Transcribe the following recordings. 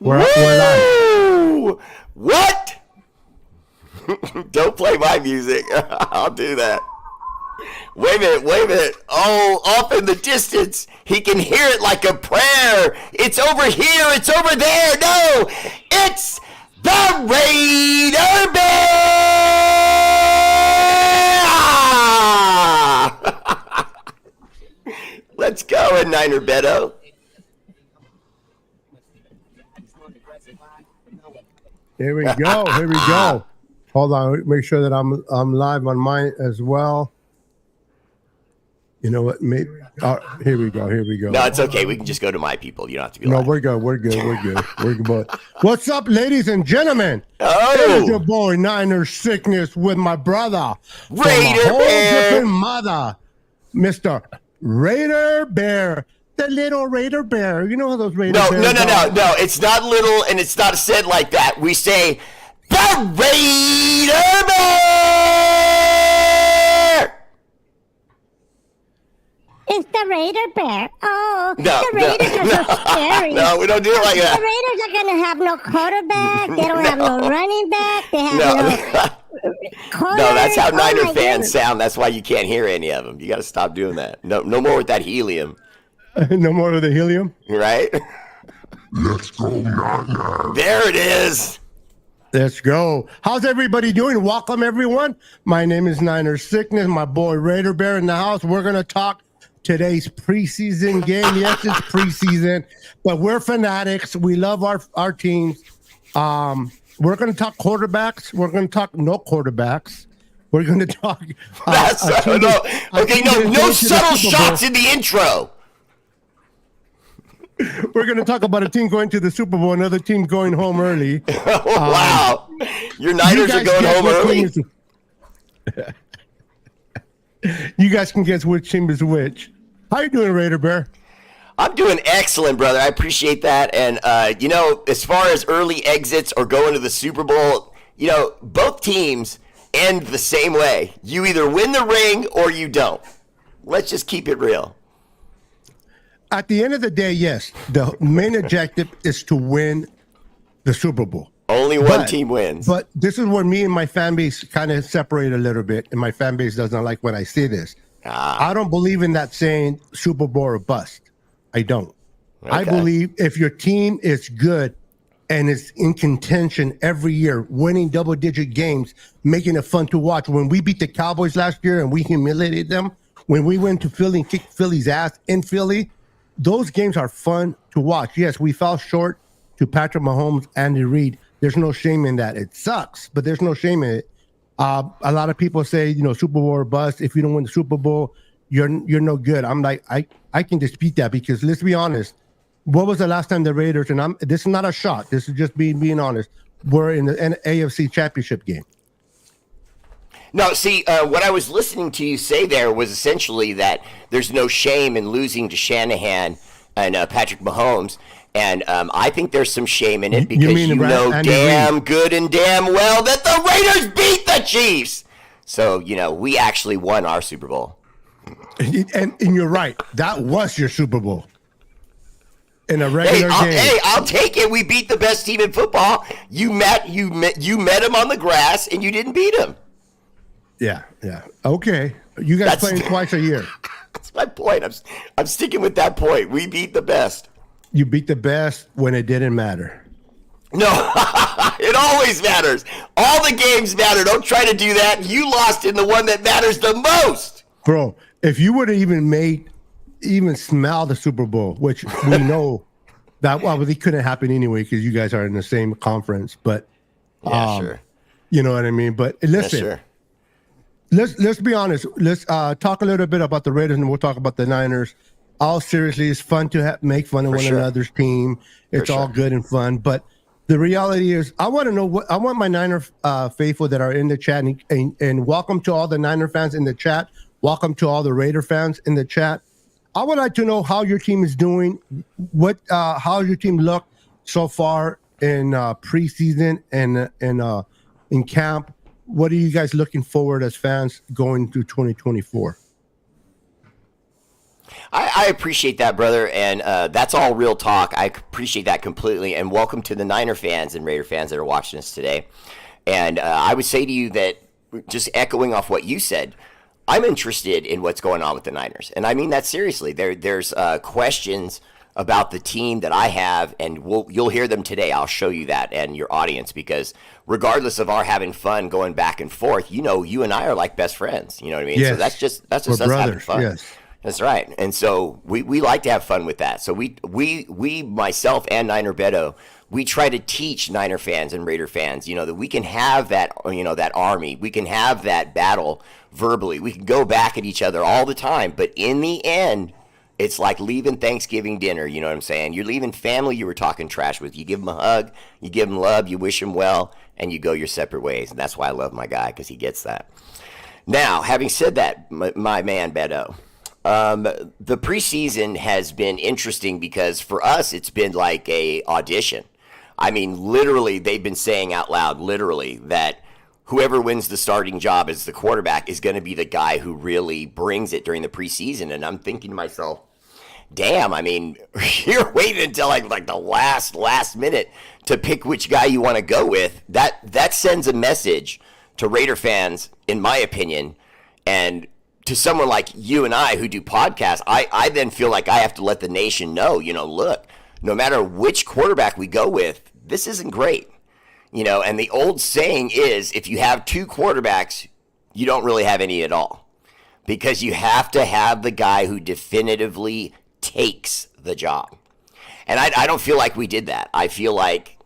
We're live. Woo! What? Don't play my music. I'll do that. Wait a minute. Oh, off in the distance. He can hear it like a prayer. It's over here. It's over there. No, it's the Raider Bear. Let's go, Niner Beto. Here we go. Here we go. Hold on. Make sure that I'm live on mine as well. You know what? Maybe. Here we go. Here we go. No, it's okay. We can just go to my people. You don't have to be. No, live. we're good. We're good. We're good. We're good. What's up, ladies and gentlemen? Oh, it's your boy Niner Sickness with my brother, Raider from a whole Bear. different mother, Mr. Raider Bear. The little Raider Bear. You know how those Raider No, Bears no, no, no, are? no. It's not little, and it's not said like that. We say the Raider Bear. It's the Raider Bear. Oh, No, the Raiders are so scary. No, we don't do it like The that. Raiders are going to have no quarterback. They don't have no running back. They have No, no corners. no, that's how Oh, Niner my fans goodness. sound. That's why you can't hear any of them. You got to stop doing that. No, no more with that helium, No more of the helium. right? Let's go, Niner. There it is. Let's go. How's everybody doing? Welcome, everyone. My name is Niner Sickness. My boy Raider Bear in the house. We're going to talk today's preseason game. Yes, it's preseason, but we're fanatics. We love our teams. We're going to talk quarterbacks. We're going to talk no quarterbacks. We're going to talk. That's a team no. that- a Okay, team no, that's no going to the subtle Super Bowl. shots in the intro. We're going to talk about a team going to the Super Bowl, another team going home early. Wow, your Niners You are guys going guess home which early. team is- You guys can guess which team is which. How you doing, Raider Bear? I'm doing excellent, brother. I appreciate that. And, you know, as far as early exits or going to the Super Bowl, you know, both teams end the same way. You either win the ring or you don't. Let's just keep it real. At the end of the day, yes, the main objective is to win the Super Bowl. Only one But- team wins. But this is where me and my fan base kind of separate a little bit, and my fan base doesn't like when I say this. I don't believe in that saying Super Bowl or bust. I don't. I Okay. believe if your team is good and is in contention every year, winning double-digit games, making it fun to watch. When we beat the Cowboys last year and we humiliated them, when we went to Philly and kicked Philly's ass in Philly, those games are fun to watch. Yes, we fell short to Patrick Mahomes, Andy Reid. There's no shame in that. It sucks, but there's no shame in it. A lot of people say, you know, Super Bowl or bust. If you don't win the Super Bowl, you're no good. I'm like, I can dispute that because let's be honest. What was the last time the Raiders, and this is not a shot, this is just being honest, were in the AFC Championship game? No, see, what I was listening to you say there was essentially that there's no shame in losing to Shanahan and Patrick Mahomes. And I think there's some shame in it because mean you know Andy damn Reid? good and damn well that the Raiders beat the Chiefs. So, you know, we actually won our Super Bowl. And you're right. That was your Super Bowl. In a regular game. I'll take it. We beat the best team in football. You met him on the grass and you didn't beat him. Yeah. Okay. You guys That's- playing twice a year. That's my point. I'm sticking with that point. We beat the best. You beat the best when it didn't matter. No, it always matters. All the games matter. Don't try to do that. You lost in the one that matters the most. Bro, if you would have even smell the Super Bowl, which we know that obviously couldn't happen anyway because you guys are in the same conference, but Yeah, sure. you know what I mean? But listen, Yeah, sure. let's be honest. Let's talk a little bit about the Raiders and we'll talk about the Niners. All seriously, it's fun to make fun of one sure. another's team. It's all sure. good and fun. But the reality is, I want to know I want my Niner faithful that are in the chat, and welcome to all the Niner fans in the chat. Welcome to all the Raider fans in the chat. I would like to know how your team is doing. How your team look so far in preseason and in camp. What are you guys looking forward as fans going through 2024? I appreciate that, brother, and that's all real talk. I appreciate that completely, and welcome to the Niner fans and Raider fans that are watching us today. And I would say to you that, just echoing off what you said, I'm interested in what's going on with the Niners, and I mean that seriously. There's questions about the team that I have, and you'll hear them today. I'll show you that and your audience, because regardless of our having fun going back and forth, you and I are like best friends. You know what I mean? Yes. So that's just We're us having brothers, fun. yes. That's right. And so we like to have fun with that. So we myself and Niner Beto, we try to teach Niner fans and Raider fans, that we can have that, that army. We can have that battle verbally. We can go back at each other all the time. But in the end, it's like leaving Thanksgiving dinner. You know what I'm saying? You're leaving family you were talking trash with. You give them a hug, you give them love, you wish them well, and you go your separate ways. And that's why I love my guy, because he gets that. Now, having said that, my man Beto, the preseason has been interesting because for us, it's been like a audition. I mean, literally, they've been saying out loud, literally, that whoever wins the starting job as the quarterback is going to be the guy who really brings it during the preseason. And I'm thinking to myself, damn, I mean, you're waiting until like the last minute to pick which guy you want to go with. That sends a message to Raider fans, in my opinion, and to someone like you and I who do podcasts. I then feel like I have to let the nation know, look, no matter which quarterback we go with, this isn't great. And the old saying is, if you have two quarterbacks, you don't really have any at all, because you have to have the guy who definitively takes the job. And I don't feel like we did that. I feel like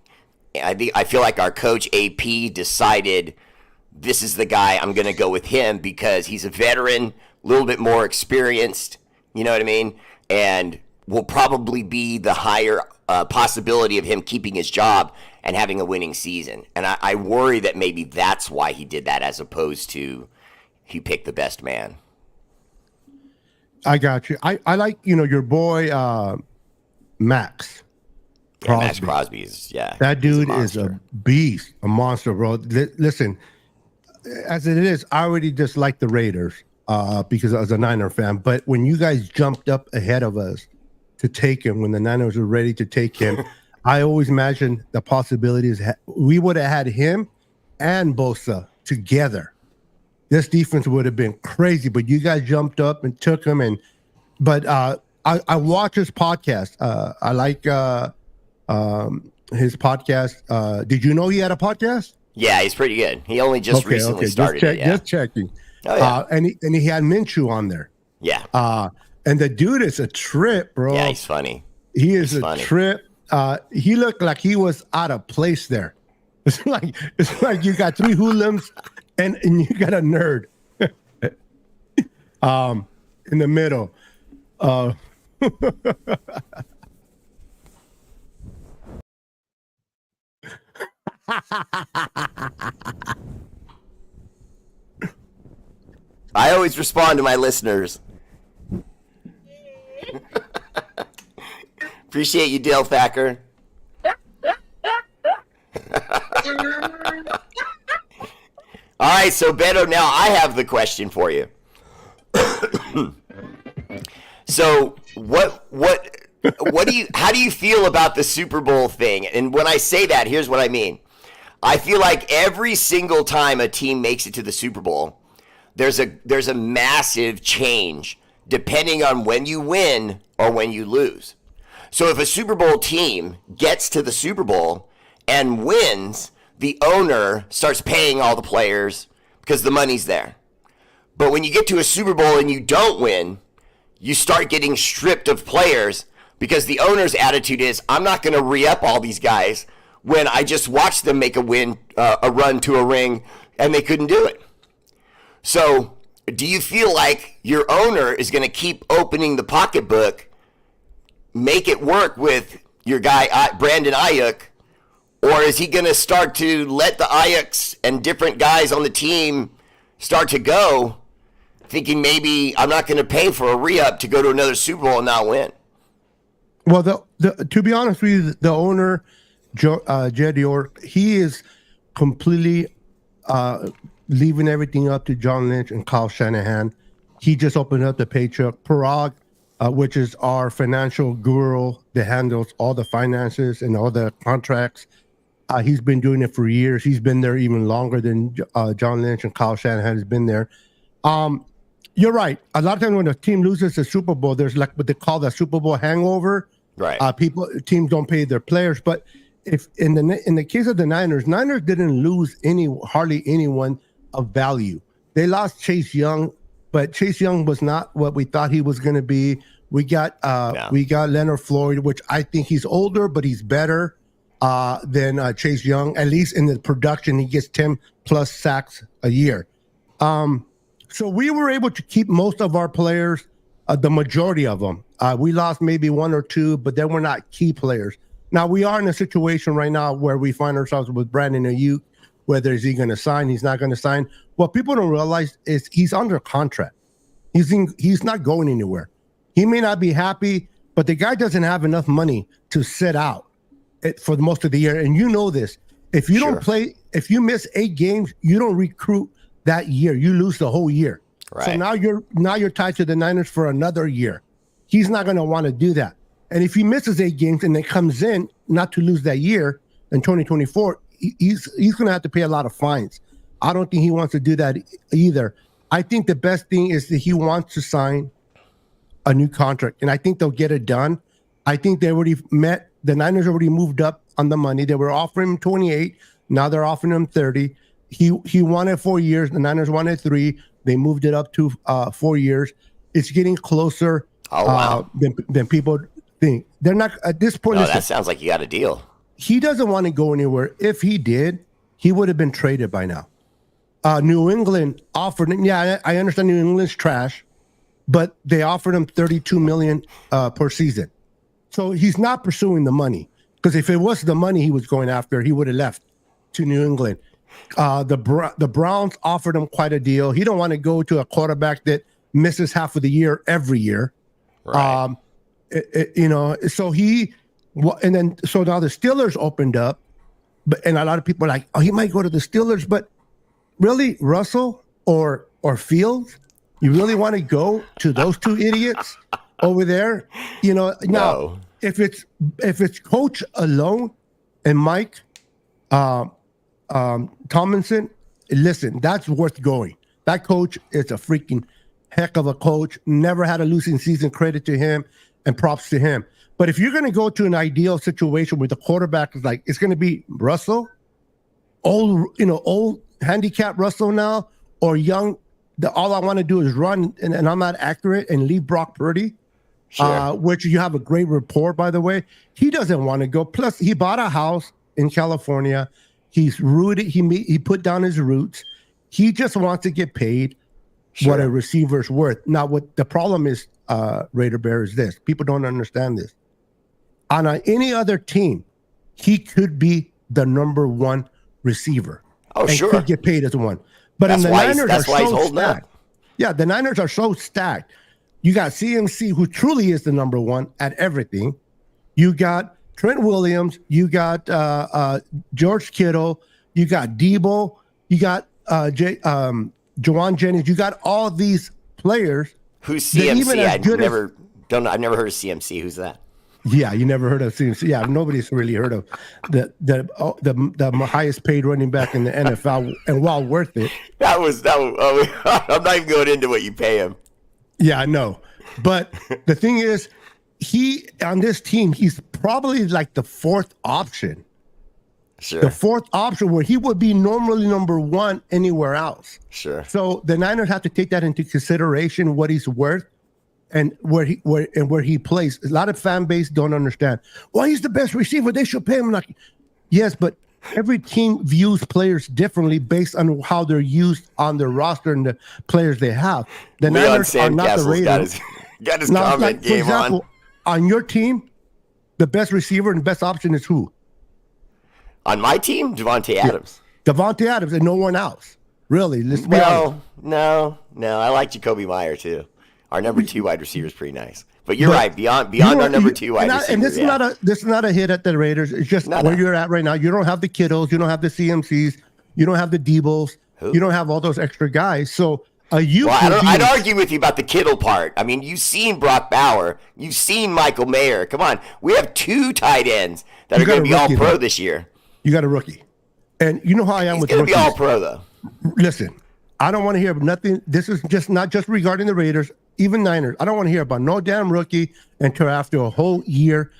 our coach AP decided, this is the guy, I'm going to go with him because he's a veteran, a little bit more experienced, you know what I mean? And will probably be the higher possibility of him keeping his job and having a winning season. And I worry that maybe that's why he did that, as opposed to he picked the best man. I got you. I like, your boy, Max. Yeah, Max Crosby is, That dude is a beast, a monster, bro. Listen, as it is, I already just like the Raiders because I was a Niner fan. But when you guys jumped up ahead of us to take him, when the Niners were ready to take him, I always imagined the possibilities. We would have had him and Bosa together. This defense would have been crazy. But you guys jumped up and took him. But I watch his podcast. I like his podcast. Did you know he had a podcast? Yeah, he's pretty good. He only just recently started it. Yeah. Just checking. Oh, yeah. And he had Minshew on there. Yeah. And the dude is a trip, bro. Yeah, he's funny. He is a trip. He looked like he was out of place there. It's like you got three hoodlums and you got a nerd in the middle. I always respond to my listeners. Appreciate you, Dale Thacker. All right, so Beto, now I have the question for you. So how do you feel about the Super Bowl thing? And when I say that, here's what I mean. I feel like every single time a team makes it to the Super Bowl, there's a massive change depending on when you win or when you lose. So if a Super Bowl team gets to the Super Bowl and wins, the owner starts paying all the players because the money's there. But when you get to a Super Bowl and you don't win, you start getting stripped of players because the owner's attitude is, I'm not going to re-up all these guys when I just watched them make a run to a ring and they couldn't do it. So do you feel like your owner is going to keep opening the pocketbook, make it work with your guy, Brandon Ayuk, or is he going to start to let the Ayuks and different guys on the team start to go, thinking maybe I'm not going to pay for a re-up to go to another Super Bowl and not win? Well, to be honest with you, the owner, Jed York, he is completely leaving everything up to John Lynch and Kyle Shanahan. He just opened up the paycheck. Parag which is our financial guru that handles all the finances and all the contracts. He's been doing it for years. He's been there even longer than John Lynch and Kyle Shanahan has been there. You're right. A lot of times when a team loses the Super Bowl, there's like what they call the Super Bowl hangover. Right. Teams don't pay their players. But if in the case of the Niners didn't lose hardly anyone of value. They lost Chase Young, but Chase Young was not what we thought he was going to be. We got Leonard Floyd, which I think he's older, but he's better than Chase Young. At least in the production, he gets 10 plus sacks a year. So we were able to keep most of our players, the majority of them. We lost maybe one or two, but then we're not key players. Now, we are in a situation right now where we find ourselves with Brandon Ayuk, whether is he going to sign, he's not going to sign. What people don't realize is he's under contract. He's not going anywhere. He may not be happy, but the guy doesn't have enough money to sit out for most of the year. And you know this. If you don't play, if you miss 8 games, you don't recruit that year. You lose the whole year. Right. So now you're tied to the Niners for another year. He's not going to want to do that. And if he misses 8 games and then comes in not to lose that year in 2024, he's going to have to pay a lot of fines. I don't think he wants to do that either. I think the best thing is that he wants to sign a new contract, and I think they'll get it done. I think they already met. The Niners already moved up on the money. They were offering him 28. Now they're offering him 30. He wanted 4 years. The Niners wanted 3. They moved it up to 4 years. It's getting closer than people think. They're not at this point. Oh, that sounds like you got a deal. He doesn't want to go anywhere. If he did, he would have been traded by now. New England offered him. Yeah, I understand New England's trash, but they offered him $32 million per season. So he's not pursuing the money, because if it was the money he was going after, he would have left to New England. The Browns offered him quite a deal. He don't want to go to a quarterback that misses half of the year every year. Right. So now the Steelers opened up, and a lot of people are like, oh, he might go to the Steelers, but really, Russell or Fields, you really want to go to those two idiots over there? Now No. if it's coach alone and Mike Tomlinson, listen, that's worth going. That coach is a freaking heck of a coach. Never had a losing season. Credit to him and props to him. But if you're going to go to an ideal situation where the quarterback is like, it's going to be Russell, old handicap Russell now, or young, all I want to do is run and I'm not accurate and leave Brock Purdy, which you have a great rapport, by the way. He doesn't want to go. Plus, he bought a house in California. He's rooted. He put down his roots. He just wants to get paid what a receiver's worth. Now, what the problem is, Raider Bear, is this. People don't understand this. On any other team, he could be the number 1 receiver. Oh, and could get paid as one. But That's the why Niners that's are why he's so holding stacked. up. Yeah, the Niners are so stacked. You got CMC, who truly is the number 1 at everything. You got Trent Williams. You got George Kittle. You got Debo. You got Juwan Jennings. You got all these players. Who's CMC? I've never heard of CMC. Who's that? Yeah, you never heard of CMC. Yeah, nobody's really heard of the highest paid running back in the NFL, and while worth it. That was I'm not even going into what you pay him. Yeah, I know. But the thing is, he on this team, he's probably like the 4th option. Sure. The 4th option where he would be normally number 1 anywhere else. Sure. So the Niners have to take that into consideration, what he's worth. And where he plays. A lot of fan base don't understand. Well, he's the best receiver. They should pay him. Like, yes, but every team views players differently based on how they're used on their roster and the players they have. The Niners are not the Raiders. Got his comment game for example, on your team, the best receiver and best option is who? On my team, Devontae Adams. Devontae Adams and no one else. Really? Let's be honest. No. I like Jacoby Meyer too. Our number 2 wide receiver is pretty nice, but you're right. Beyond our number 2 wide receiver, and this is not a hit at the Raiders. It's just where you're at right now. You don't have the Kittles, you don't have the CMCs, you don't have the Debos, you don't have all those extra guys. So youth. Well, will I'd be- argue with you about the Kittle part. I mean, you've seen Brock Bauer. You've seen Michael Mayer. Come on. We have 2 tight ends that are going to be all pro this year. You got a rookie. And you know how I am He's with going to rookies. be all pro, though. Listen, I don't want to hear nothing. This is just not just regarding the Raiders, even Niners. I don't want to hear about no damn rookie until after a whole year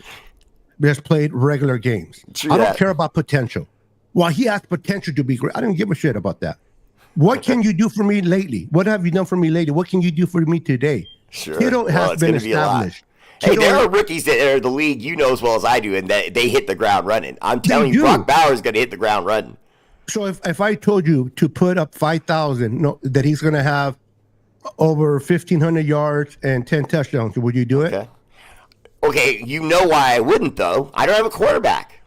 has played regular games. True I don't that. care about potential. Well, he has potential to be great. I don't give a shit about that. What can you do for me lately? What have you done for me lately? What can you do for me today? Sure. Kittle has it's been gonna be a lot. established. Hey, Kittle- there are rookies that are the league, you know as well as I do, and they hit the ground running. I'm telling you, do. Brock Bauer is going to hit the ground running. So if I told you to put up 5,000, that he's going to have over 1,500 yards and 10 touchdowns, would you do it? Okay, you know why I wouldn't though. I don't have a quarterback.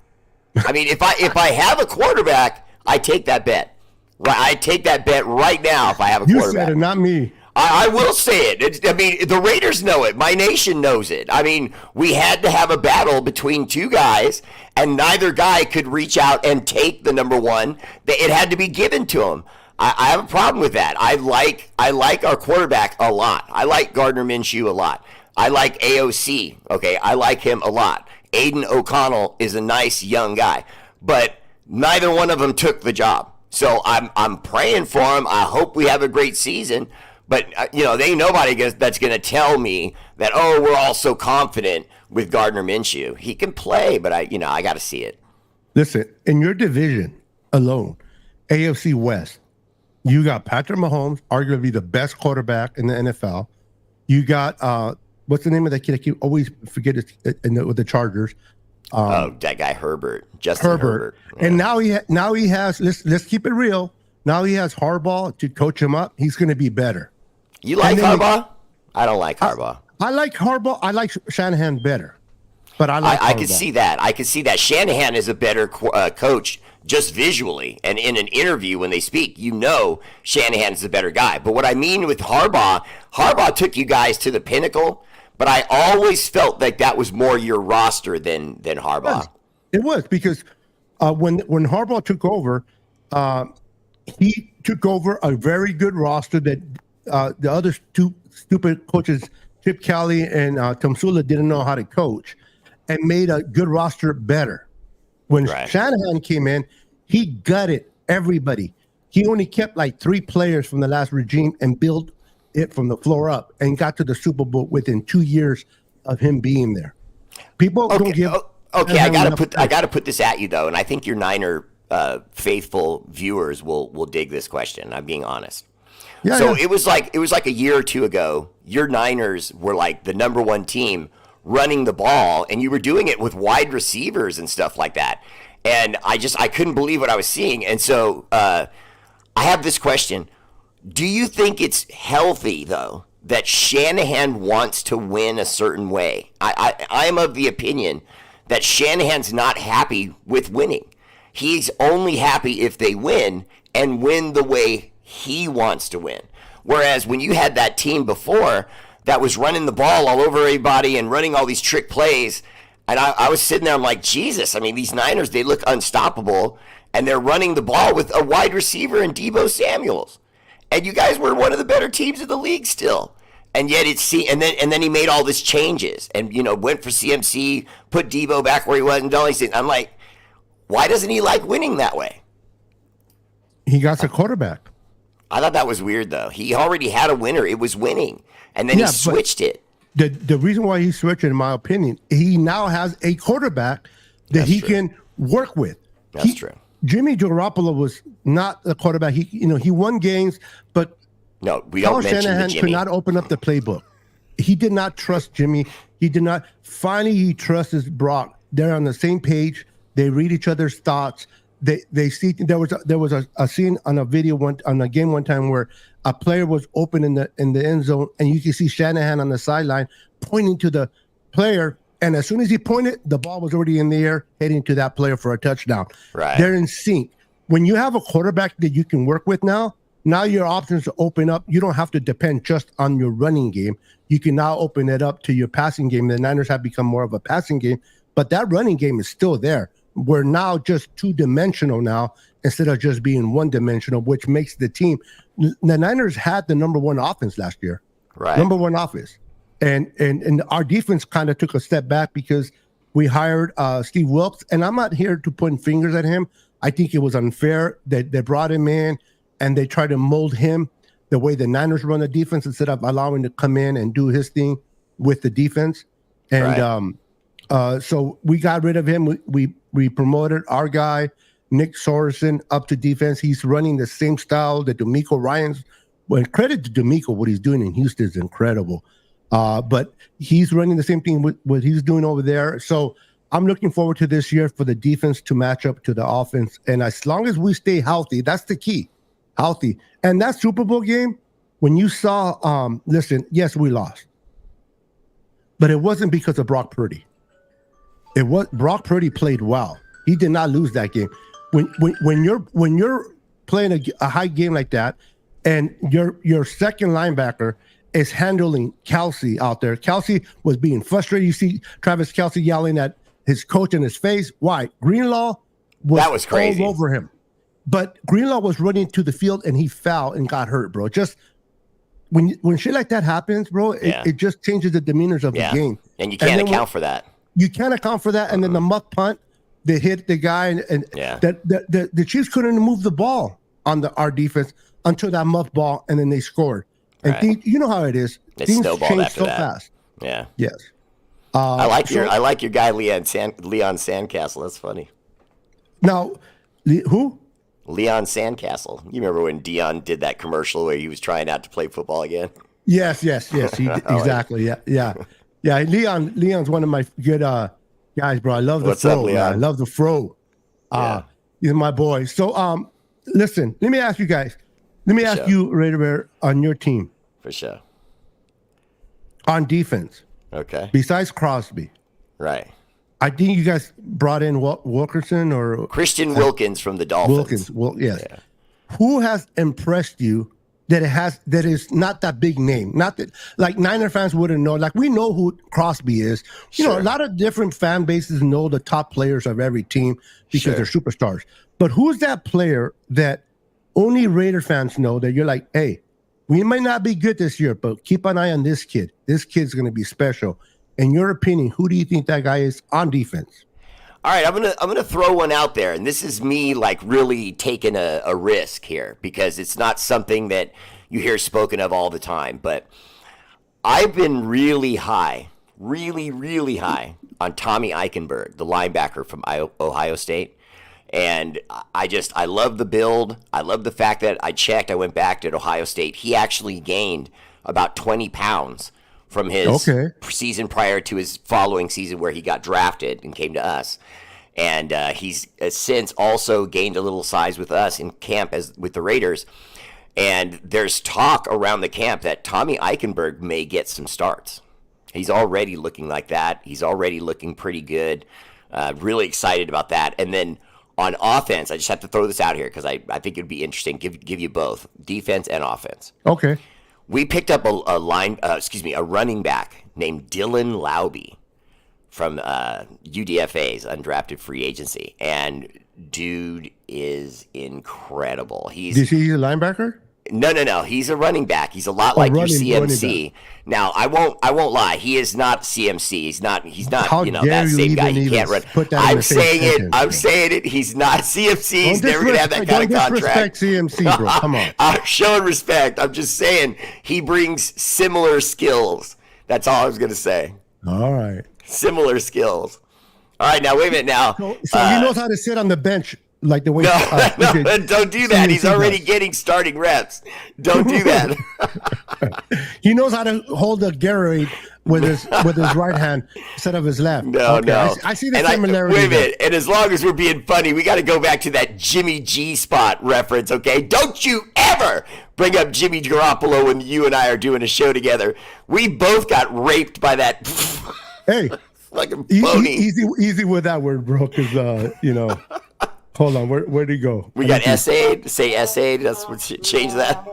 I mean, if I have a quarterback, I take that bet. Right, I take that bet right now if I have a You quarterback. said it, not me. I will say it. I mean, the Raiders know it. My nation knows it. I mean, we had to have a battle between 2 guys, and neither guy could reach out and take the number 1. It had to be given to him. I have a problem with that. I like our quarterback a lot. I like Gardner Minshew a lot. I like AOC. Okay, I like him a lot. Aiden O'Connell is a nice young guy, but neither one of them took the job. So I'm praying for him. I hope we have a great season. But, there ain't nobody that's going to tell me that, oh, we're all so confident with Gardner Minshew. He can play, but I got to see it. Listen, in your division alone, AFC West, you got Patrick Mahomes, arguably the best quarterback in the NFL. You got, what's the name of that kid? I keep always forget it with the Chargers. That guy Justin Herbert. Yeah. And now he has, let's keep it real. Now he has Harbaugh to coach him up. He's going to be better. You like Harbaugh? I don't like Harbaugh. I like Harbaugh. I like Shanahan better. But I can see that. I can see that. Shanahan is a better coach just visually. And in an interview when they speak, Shanahan is a better guy. But what I mean with Harbaugh took you guys to the pinnacle. But I always felt like that was more your roster than Harbaugh. It was because when Harbaugh took over, he took over a very good roster that the other stupid coaches, Chip Kelly and Tom Sula, didn't know how to coach, and made a good roster better. When Shanahan came in, he gutted everybody. He only kept like 3 players from the last regime and built it from the floor up and got to the Super Bowl within 2 years of him being there. People don't give. Okay, I gotta put this at you though, and I think your Niner faithful viewers will dig this question. I'm being honest. Yeah, so it was like a year or 2 ago. Your Niners were like the number 1 team running the ball, and you were doing it with wide receivers and stuff like that. And I couldn't believe what I was seeing. And so I have this question: do you think it's healthy though that Shanahan wants to win a certain way? I am of the opinion that Shanahan's not happy with winning. He's only happy if they win and win the way he wants to win. Whereas when you had that team before that was running the ball all over everybody and running all these trick plays, and I was sitting there, I'm like, Jesus, I mean, these Niners, they look unstoppable, and they're running the ball with a wide receiver in Deebo Samuels. And you guys were one of the better teams in the league still. And yet and then he made all these changes and, went for CMC, put Deebo back where he was and all these things. I'm like, why doesn't he like winning that way? He got a quarterback. I thought that was weird, though. He already had a winner. It was winning. And then he switched it. The reason why he switched, in my opinion, he now has a quarterback that he can work with. That's true. Jimmy Garoppolo was not a quarterback. He won games, but no, we don't mention Shanahan Jimmy. could not open up the playbook. He did not trust Jimmy. He did not. Finally, he trusts Brock. They're on the same page. They read each other's thoughts. They see. There was a scene on a video on a game one time where a player was open in the end zone, and you can see Shanahan on the sideline pointing to the player. And as soon as he pointed, the ball was already in the air, heading to that player for a touchdown. Right. They're in sync. When you have a quarterback that you can work with now your options open up. You don't have to depend just on your running game. You can now open it up to your passing game. The Niners have become more of a passing game, but that running game is still there. we're now just two-dimensional now instead of just being one-dimensional, which makes the team. The Niners had the number one offense last year, Right. number one offense, and our defense kind of took a step back because we hired Steve Wilkes, and I'm not here to point fingers at him. I think it was unfair that they brought him in and they tried to mold him the way the Niners run the defense instead of allowing him to come in and do his thing with the defense. And so we got rid of him. We promoted our guy, Nick Sorensen, up to defense. He's running the same style that D'Amico Ryans. Well, credit to D'Amico, what he's doing in Houston is incredible. But he's running the same thing with what he's doing over there. So I'm looking forward to this year for the defense to match up to the offense. And as long as we stay healthy, that's the key. Healthy. And that Super Bowl game, when you saw, listen, yes, we lost. But it wasn't because of Brock Purdy. It was Brock Purdy played well. He did not lose that game. When you're playing a high game like that, and your second linebacker is handling Kelsey out there. Kelsey was being frustrated. You see Travis Kelsey yelling at his coach in his face. Why? Greenlaw was crazy. all over him. But Greenlaw was running to the field and he fell and got hurt, bro. Just when shit like that happens, bro, it just changes the demeanors of the game. And you can't account for that. You can't account for that. And then the muck punt, they hit the guy, and the Chiefs couldn't move the ball on our defense until that muff ball, and then they scored. And things, you know how it is. It things snowballed change after so that. fast. Yeah. Yes. I like your guy Leon Sandcastle. That's funny. Now, who? Leon Sandcastle. You remember when Dion did that commercial where he was trying out to play football again? Yes. Exactly. Yeah. Leon's one of my good guys, bro. I love the What's fro. up, Leon? I love the fro. He's my boy. So, listen. Let me ask you guys. Let me ask you, Raider Bear, on your team. For sure. On defense. Okay. Besides Crosby. Right. I think you guys brought in Wilkerson or Christian Wilkins from the Dolphins. Wilkins. Well, yes. Yeah. Who has impressed you that is not that big name? Not that like Niner fans wouldn't know. Like we know who Crosby is. You know, a lot of different fan bases know the top players of every team because they're superstars. But who's that player that only Raider fans know that you're like, hey, we might not be good this year, but keep an eye on this kid. This kid's going to be special. In your opinion, who do you think that guy is on defense? All right, I'm gonna throw one out there, and this is me like really taking a risk here because it's not something that you hear spoken of all the time. But I've been really high on Tommy Eichenberg, the linebacker from Ohio State. And I love the build. I love the fact that I went back to Ohio State. He actually gained about 20 pounds from his season prior to his following season where he got drafted and came to us. And he's since also gained a little size with us in camp with the Raiders. And there's talk around the camp that Tommy Eichenberg may get some starts. He's already looking like that. He's already looking pretty good. Really excited about that. And then on offense, I just have to throw this out here because I think it'd be interesting. Give you both defense and offense. Okay. We picked up a running back named Dylan Laube from UDFA's undrafted free agency, and dude is incredible. Is he a linebacker? No. He's a running back. He's a lot like your CMC. Now, I won't lie. He is not CMC. He's not. How that same guy. He can't run. I'm saying it. He's not CMC. He's never gonna have that kind of contract. Don't disrespect CMC, bro. Come on. I'm showing respect. I'm just saying he brings similar skills. That's all I was gonna say. All right. Similar skills. All right. Now wait a minute. Now. So he knows how to sit on the bench. Like the way no, don't do that. He's already getting starting reps. Don't do that. He knows how to hold a Gatorade with his right hand instead of his left. No. I see the similarity. Wait a minute. And as long as we're being funny, we got to go back to that Jimmy G spot reference, okay? Don't you ever bring up Jimmy Garoppolo when you and I are doing a show together. We both got raped by that. Hey, fucking phony. Easy with that word, bro, because Hold on, where'd he go? We got essayed. Say essayed. That's what change that.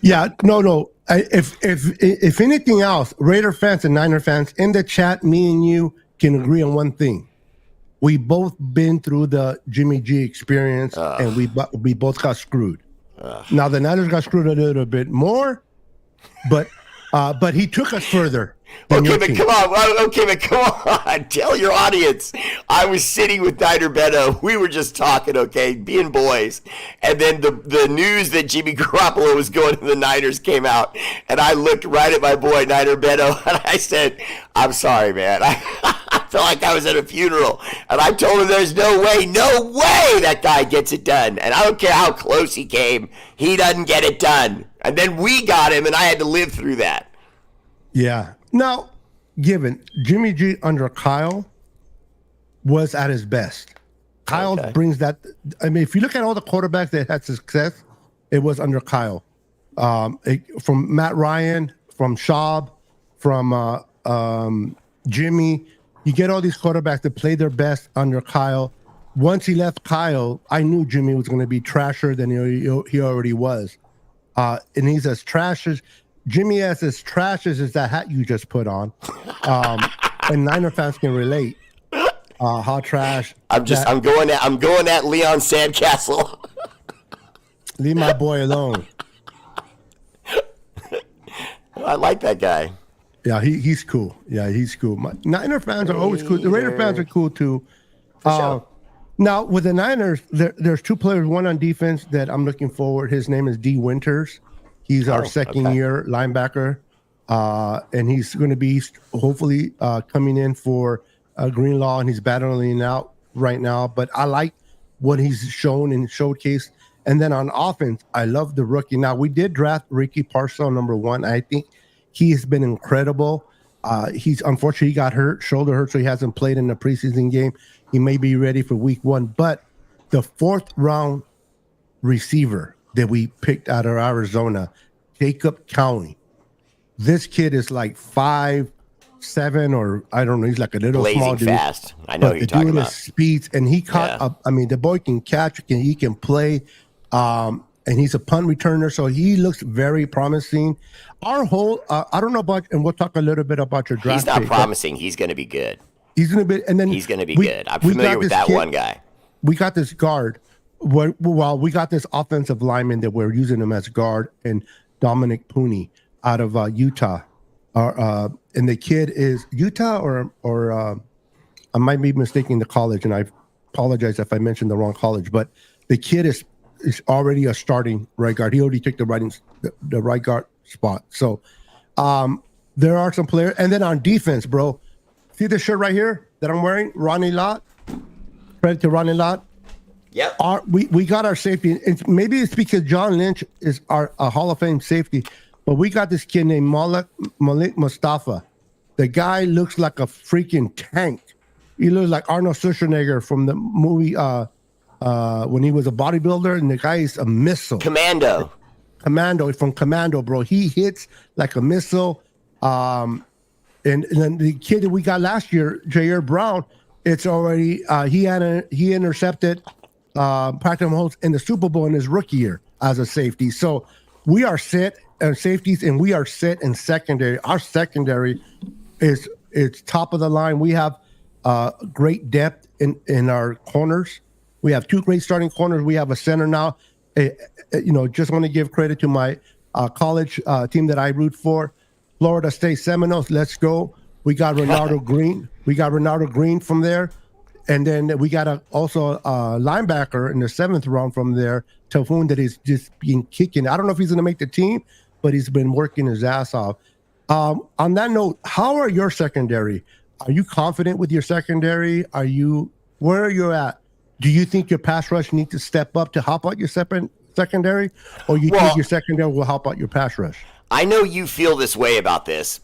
Yeah, no. If anything else, Raider fans and Niner fans in the chat, me and you can agree on one thing: we both been through the Jimmy G experience, and we both got screwed. Now the Niners got screwed a little bit more, but he took us further. Okay, but come on. Okay, but come on. Tell your audience. I was sitting with Niner Beto. We were just talking, okay, being boys. And then the news that Jimmy Garoppolo was going to the Niners came out. And I looked right at my boy, Niner Beto, and I said, I'm sorry, man. I felt like I was at a funeral. And I told him there's no way that guy gets it done. And I don't care how close he came. He doesn't get it done. And then we got him, and I had to live through that. Yeah. Now, given Jimmy G under Kyle was at his best. Kyle brings that. I mean, if you look at all the quarterbacks that had success, it was under Kyle. From Matt Ryan, from Schaub, from Jimmy. You get all these quarterbacks that play their best under Kyle. Once he left Kyle, I knew Jimmy was going to be trasher than he already was. And he's as trash as Jimmy is as trash as that hat you just put on. And Niner fans can relate. How trash. I'm going at Leon Sandcastle. Leave my boy alone. I like that guy. Yeah, he's cool. Yeah, he's cool. Niner fans are always cool. The Raider fans are cool too. Sure. Now with the Niners, there's two players. One on defense that I'm looking forward. His name is D. Winters. He's our second-year linebacker, and he's going to be hopefully coming in for Greenlaw, and he's battling out right now. But I like what he's shown and showcased. And then on offense, I love the rookie. Now, we did draft Ricky Parcell, number 1. I think he has been incredible. He's unfortunately he got hurt, shoulder hurt, so he hasn't played in the preseason game. He may be ready for week 1. But the 4th-round receiver that we picked out of Arizona, Jacob County. This kid is like 5'7", or I don't know. He's like a little blazing small dude. Fast. I know who you're talking about. Speeds, and he caught up. I mean, the boy can catch, he can play, and he's a punt returner, so he looks very promising. Our whole, I don't know about, and we'll talk a little bit about your draft. He's not promising. He's going to be good. He's going to be, and then he's going to be good. I'm familiar with that one guy. We got this guard. Well, we got this offensive lineman that we're using him as guard, and Dominic Pooney out of Utah. And the kid is Utah or I might be mistaking the college, and I apologize if I mentioned the wrong college, but the kid is already a starting right guard. He already took the right guard spot. So there are some players. And then on defense, bro, see this shirt right here that I'm wearing? Ronnie Lott. Credit to Ronnie Lott. Yep. We got our safety. Maybe it's because John Lynch is a Hall of Fame safety, but we got this kid named Malik Mustafa. The guy looks like a freaking tank. He looks like Arnold Schwarzenegger from the movie when he was a bodybuilder, and the guy is a missile. Commando from Commando, bro. He hits like a missile. And then the kid that we got last year, Jair Brown, it's already he intercepted Patrick Mahomes in the Super Bowl in his rookie year as a safety. So we are set in safeties, and we are set in secondary. Our secondary is top of the line. We have great depth in our corners. We have 2 great starting corners. We have a center now. Just want to give credit to my college team that I root for, Florida State Seminoles. Let's go. We got Ronaldo Green. We got Ronaldo Green from there. And then we got also a linebacker in the 7th round from there, Tafun, that is just been kicking. I don't know if he's going to make the team, but he's been working his ass off. On that note, how are your secondary? Are you confident with your secondary? Where are you at? Do you think your pass rush needs to step up to help out your secondary, or you think your secondary will help out your pass rush? I know you feel this way about this.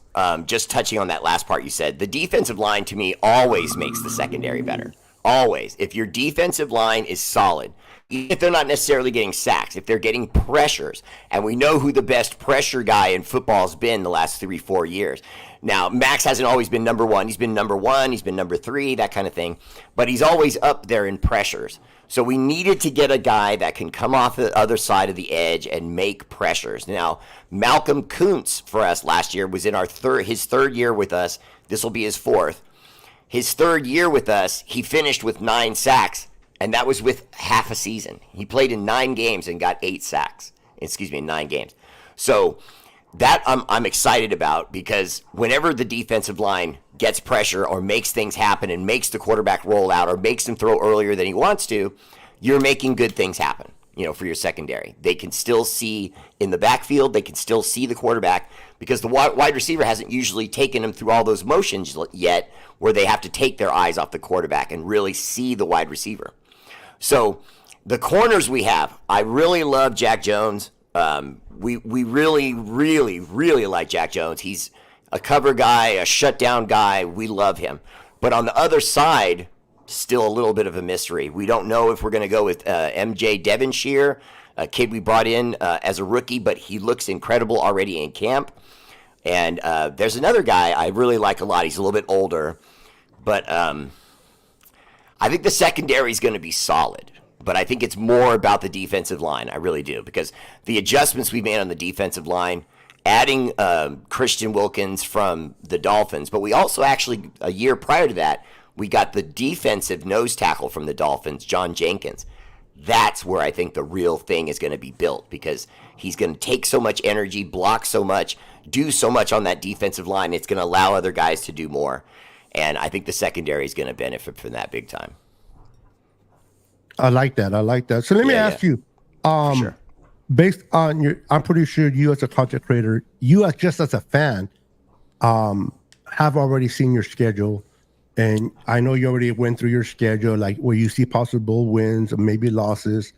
Just touching on that last part you said, the defensive line to me always makes the secondary better. Always. If your defensive line is solid, even if they're not necessarily getting sacks, if they're getting pressures, and we know who the best pressure guy in football has been the last 3-4 years. Now, Max hasn't always been number 1. He's been number 1. He's been number 3, that kind of thing. But he's always up there in pressures. So we needed to get a guy that can come off the other side of the edge and make pressures. Now, Malcolm Kuntz for us last year was in his third year with us. This will be his 4th. His third year with us, he finished with 9 sacks, and that was with half a season. He played in 9 games and got 8 sacks. Excuse me, in 9 games. So that I'm excited about, because whenever the defensive line gets pressure or makes things happen and makes the quarterback roll out or makes him throw earlier than he wants to, you're making good things happen, for your secondary. They can still see in the backfield. They can still see the quarterback, because the wide receiver hasn't usually taken them through all those motions yet where they have to take their eyes off the quarterback and really see the wide receiver. So the corners we have, I really love Jack Jones. We really, really, really like Jack Jones. He's a cover guy, a shutdown guy. We love him. But on the other side, still a little bit of a mystery. We don't know if we're going to go with MJ Devonshire, a kid we brought in as a rookie, but he looks incredible already in camp. And there's another guy I really like a lot. He's a little bit older, but I think the secondary is going to be solid. But I think it's more about the defensive line. I really do, because the adjustments we made on the defensive line, adding Christian Wilkins from the Dolphins, but we also actually, a year prior to that, we got the defensive nose tackle from the Dolphins, John Jenkins. That's where I think the real thing is going to be built, because he's going to take so much energy, block so much, do so much on that defensive line. It's going to allow other guys to do more. And I think the secondary is going to benefit from that big time. I like that. So let me ask you, Sure. based on I'm pretty sure you as a content creator, you just as a fan, have already seen your schedule. And I know you already went through your schedule, like where you see possible wins or maybe losses.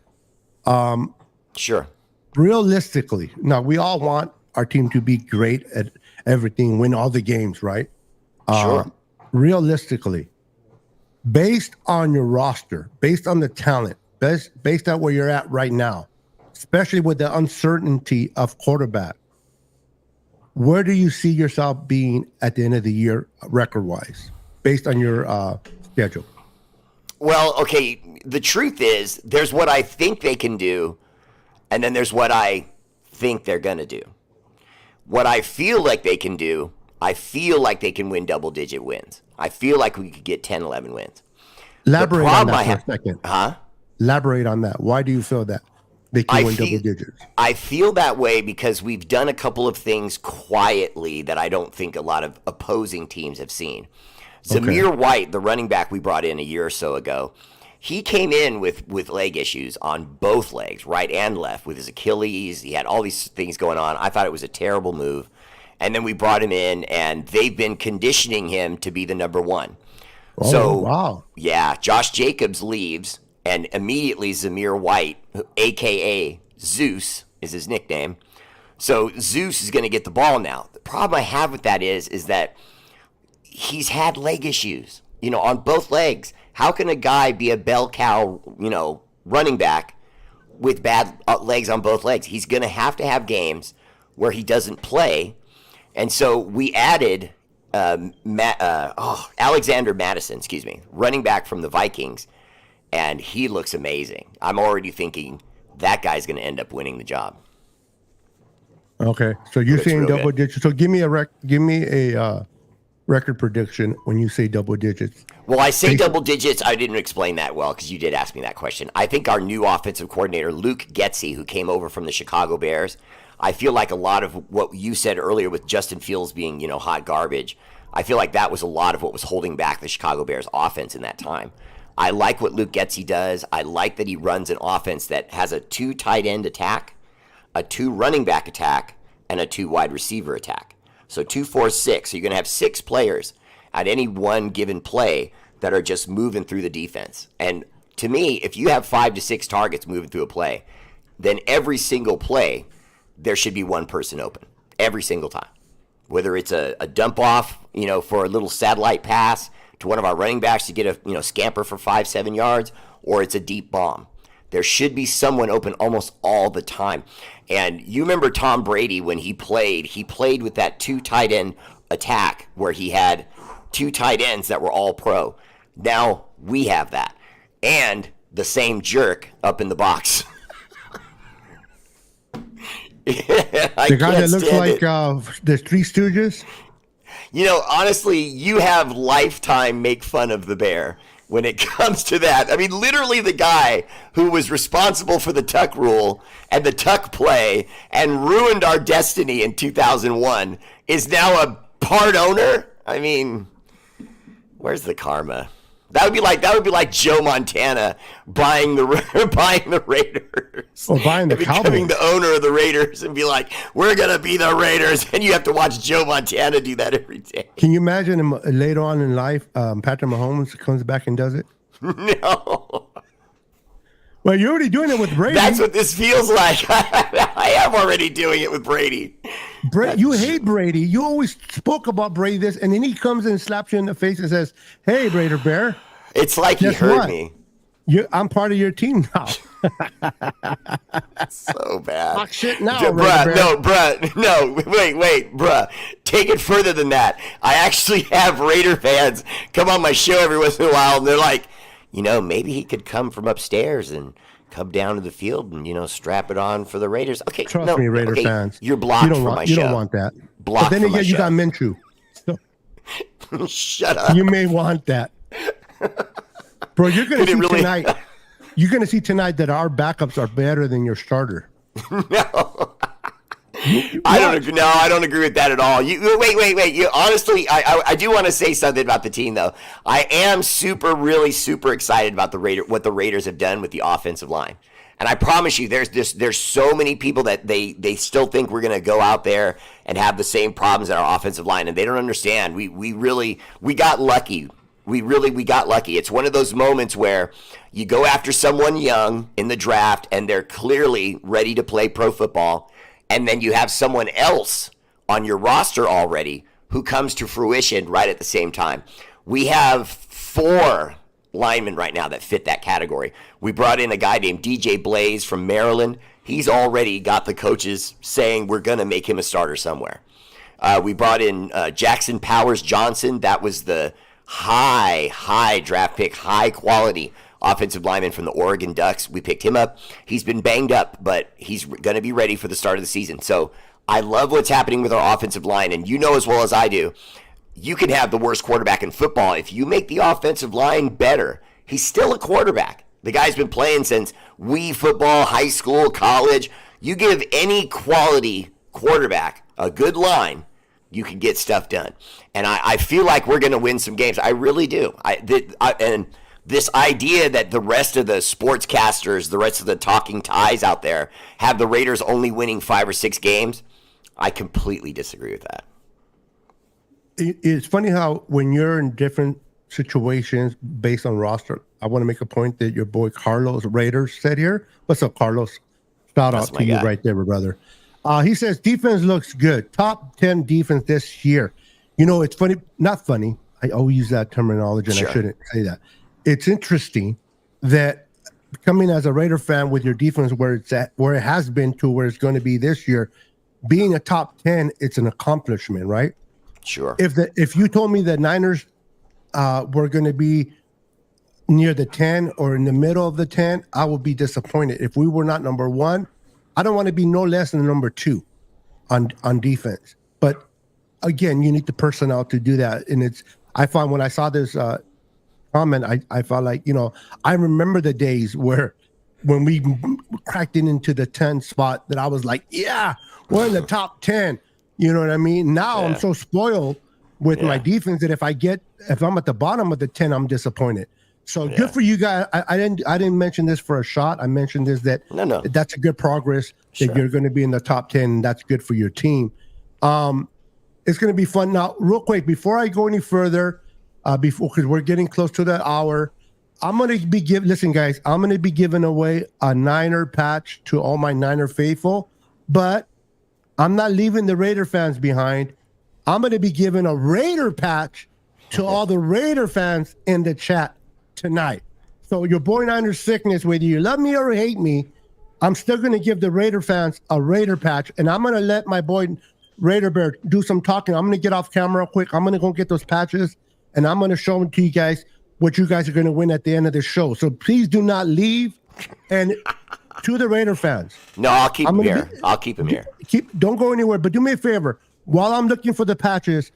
Sure. Realistically, now we all want our team to be great at everything, win all the games, right? Sure. Realistically, based on your roster, based on the talent, based on where you're at right now, especially with the uncertainty of quarterback, where do you see yourself being at the end of the year record-wise, based on your schedule? Well, okay, the truth is there's what I think they can do, and then there's what I think they're going to do. What I feel like they can do, I feel like they can win double-digit wins. I feel like we could get 10, 11 wins. Elaborate on that for a second. Huh? Elaborate on that. Why do you feel that they can win double digits? I feel that way because we've done a couple of things quietly that I don't think a lot of opposing teams have seen. Zamir White, the running back we brought in a year or so ago, he came in with leg issues on both legs, right and left, with his Achilles. He had all these things going on. I thought it was a terrible move. And then we brought him in, and they've been conditioning him to be the number one. Oh, so, wow. Yeah, Josh Jacobs leaves, and immediately Zamir White, a.k.a. Zeus, is his nickname. So Zeus is going to get the ball now. The problem I have with that is that he's had leg issues, on both legs. How can a guy be a bell cow, running back with bad legs on both legs? He's going to have games where he doesn't play. And so we added Alexander Madison, running back from the Vikings, and he looks amazing. I'm already thinking that guy's going to end up winning the job. Okay, so you're saying double digits. So give me a record prediction when you say double digits. Well, I say double digits. I didn't explain that well because you did ask me that question. I think our new offensive coordinator, Luke Getsy, who came over from the Chicago Bears, I feel like a lot of what you said earlier with Justin Fields being, hot garbage, I feel like that was a lot of what was holding back the Chicago Bears offense in that time. I like what Luke Getsy does. I like that he runs an offense that has a 2 tight end attack, a 2 running back attack, and a 2 wide receiver attack. So 2, 4, 6. So you're going to have 6 players at any one given play that are just moving through the defense. And to me, if you have 5 to 6 targets moving through a play, then every single play, there should be one person open every single time. Whether it's a dump off, for a little satellite pass to one of our running backs to get a, scamper for 5-7 yards, or it's a deep bomb. There should be someone open almost all the time. And you remember Tom Brady when he played with that 2 tight end attack where he had 2 tight ends that were all pro. Now we have that. And the same jerk up in the box. The guy that looks like the Three Stooges? You know, honestly, you have lifetime make fun of the bear when it comes to that. I mean, literally the guy who was responsible for the tuck rule and the tuck play and ruined our destiny in 2001 is now a part owner. I mean, where's the karma? That would be like Joe Montana buying the Raiders. Or buying the and becoming Cowboys. the owner of the Raiders and be like, we're gonna be the Raiders, and you have to watch Joe Montana do that every day. Can you imagine him later on in life? Patrick Mahomes comes back and does it. No. Well, you're already doing it with Brady. That's what this feels like. I am already doing it with Brady. You hate Brady. You always spoke about Brady this, and then he comes and slaps you in the face and says, "Hey, Raider Bear, It's like he guess heard what? me. I'm part of your team now." So bad. Talk shit now, Yeah, Raider bruh, Bear. no, wait, bruh. Take it further than that. I actually have Raider fans come on my show every once in a while, and they're like, you know, maybe he could come from upstairs and come down to the field and, you know, strap it on for the Raiders. Okay, Trust no, me, Raider okay, fans. You're blocked from my show. You don't want that. Blocked but then from my again, you show. got Minshew. So Shut up. you may want that. Bro, you're going to Did it see really- tonight. You're going to see tonight that our backups are better than your starter. No. I don't agree with that at all. Wait. You honestly, I do want to say something about the team though. I am really super excited about what the Raiders have done with the offensive line. And I promise you, there's so many people that they still think we're gonna go out there and have the same problems at our offensive line, and they don't understand. We got lucky. We got lucky. It's one of those moments where you go after someone young in the draft and they're clearly ready to play pro football, and then you have someone else on your roster already who comes to fruition right at the same time. We have 4 linemen right now that fit that category. We brought in a guy named DJ Blaze from Maryland. He's already got the coaches saying we're going to make him a starter somewhere. We brought in Jackson Powers Johnson. That was the high draft pick, high quality offensive lineman from the Oregon Ducks. We picked him up. He's been banged up, but he's going to be ready for the start of the season. So I love what's happening with our offensive line, and you know as well as I do, you can have the worst quarterback in football. If you make the offensive line better, he's still a quarterback. The guy's been playing since Wii football, high school, college. You give any quality quarterback a good line, you can get stuff done. And I feel like we're going to win some games. I really do. And this idea that the rest of the sportscasters, the rest of the talking ties out there have the Raiders only winning 5 or 6 games, I completely disagree with that. It's funny how when you're in different situations based on roster, I want to make a point that your boy Carlos Raiders said here. What's up, Carlos? Shout out to you right there, brother. He says defense looks good. Top 10 defense this year. You know, it's funny, not funny. I always use that terminology and I shouldn't say that. It's interesting that coming as a Raider fan with your defense where it's at, where it has been to where it's going to be this year, being a top 10, it's an accomplishment, right? Sure. If you told me that Niners were going to be near the 10 or in the middle of the 10, I would be disappointed. If we were not number 1, I don't want to be no less than number 2 on defense. But again, you need the personnel to do that. And I found when I saw this comment, I felt like, you know, I remember the days when we cracked it into the 10 spot that I was like, yeah, we're in the top 10. You know what I mean? Now I'm so spoiled with my defense that if I'm at the bottom of the 10, I'm disappointed. So good for you guys. I didn't mention this for a shot. I mentioned this that that's a good progress that you're going to be in the top 10. And that's good for your team. It's going to be fun. Now, real quick, before I go any further, because we're getting close to that hour, I'm going to be listen, guys, I'm going to be giving away a Niner patch to all my Niner faithful, but I'm not leaving the Raider fans behind. I'm going to be giving a Raider patch to all the Raider fans in the chat tonight. So your boy Niner sickness, whether you love me or hate me, I'm still going to give the Raider fans a Raider patch, and I'm going to let my boy Raider Bear do some talking. I'm going to get off camera quick. I'm going to go get those patches, and I'm going to show them to you guys what you guys are going to win at the end of the show. So please do not leave. And to the Raider fans. No, I'll keep him here. I'll keep him here. Don't go anywhere, but do me a favor. While I'm looking for the patches,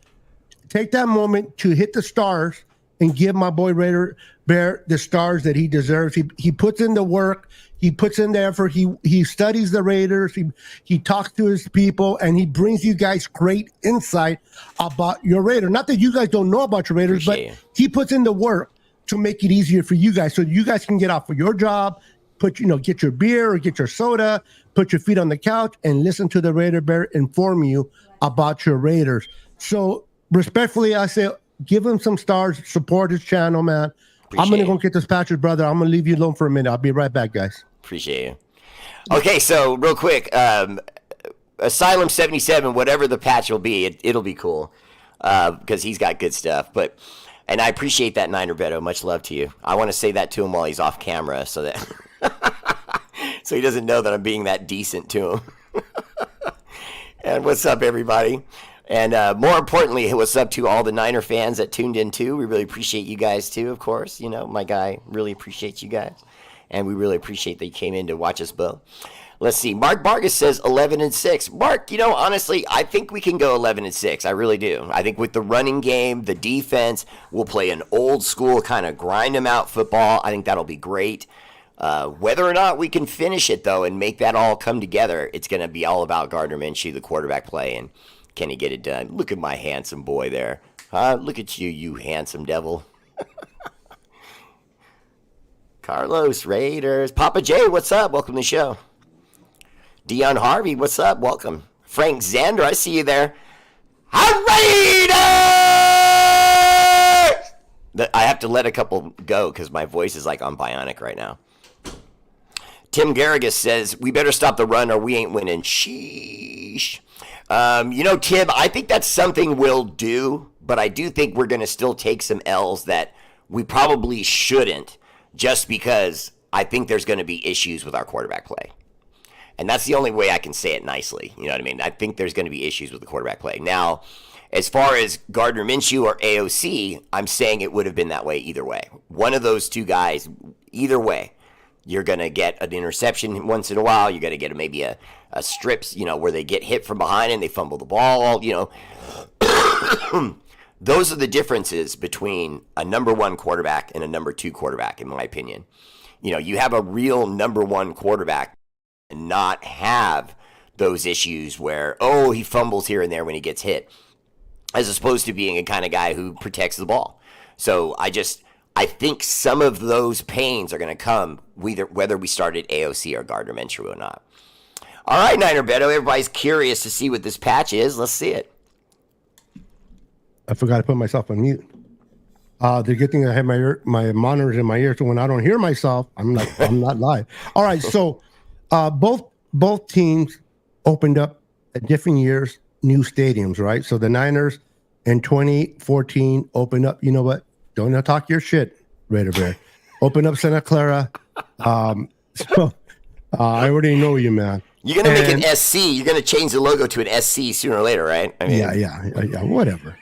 take that moment to hit the stars and give my boy Raider Bear the stars that he deserves. He puts in the work. He puts in the effort. He studies the Raiders. He talks to his people, and he brings you guys great insight about your Raider. Not that you guys don't know about your Raiders, Appreciate but you. he puts in the work to make it easier for you guys, so you guys can get off of your job, get your beer or get your soda, put your feet on the couch, and listen to the Raider Bear inform you about your Raiders. So respectfully, I say, give him some stars, support his channel, man. I'm going to go get this patches, brother. I'm going to leave you alone for a minute. I'll be right back, guys. Appreciate you. Okay, so real quick, Asylum 77, whatever the patch will be, it'll be cool because he's got good stuff. And I appreciate that, Niner Beto. Much love to you. I want to say that to him while he's off camera so that so he doesn't know that I'm being that decent to him. And what's up, everybody? And more importantly, what's up to all the Niner fans that tuned in too? We really appreciate you guys too, of course. You know, my guy really appreciates you guys. And we really appreciate that you came in to watch us both. Let's see. Mark Vargas says 11-6. Mark, honestly, I think we can go 11-6. I really do. I think with the running game, the defense, we'll play an old school kind of grind them out football. I think that'll be great. Whether or not we can finish it, though, and make that all come together, it's going to be all about Gardner Minshew, the quarterback play, and can he get it done? Look at my handsome boy there. Look at you, you handsome devil. Carlos, Raiders. Papa J, what's up? Welcome to the show. Dion Harvey, what's up? Welcome. Frank Zander, I see you there. Raiders! I have to let a couple go because my voice is like on bionic right now. Tim Garrigus says, we better stop the run or we ain't winning. Sheesh. Tim, I think that's something we'll do, but I do think we're going to still take some L's that we probably shouldn't, just because I think there's going to be issues with our quarterback play. And that's the only way I can say it nicely. You know what I mean? I think there's going to be issues with the quarterback play. Now, as far as Gardner Minshew or AOC, I'm saying it would have been that way either way. One of those two guys, either way, you're going to get an interception once in a while. You're going to get maybe a strips, where they get hit from behind and they fumble the ball, Those are the differences between a number one quarterback and a number two quarterback, in my opinion. You have a real number one quarterback and not have those issues where, he fumbles here and there when he gets hit, as opposed to being a kind of guy who protects the ball. So I think some of those pains are going to come whether we started AOC or Gardner Minshew or not. All right, Niner Beto, everybody's curious to see what this patch is. Let's see it. I forgot to put myself on mute. The good thing I have my monitors in my ear, so when I don't hear myself, I'm not live. All right, so both teams opened up at different years new stadiums, right? So the Niners in 2014 opened up. You know what? Don't talk your shit, Raider Bear. Open up Santa Clara. I already know you, man. You're going to make an SC. You're going to change the logo to an SC sooner or later, right? I mean, yeah, whatever.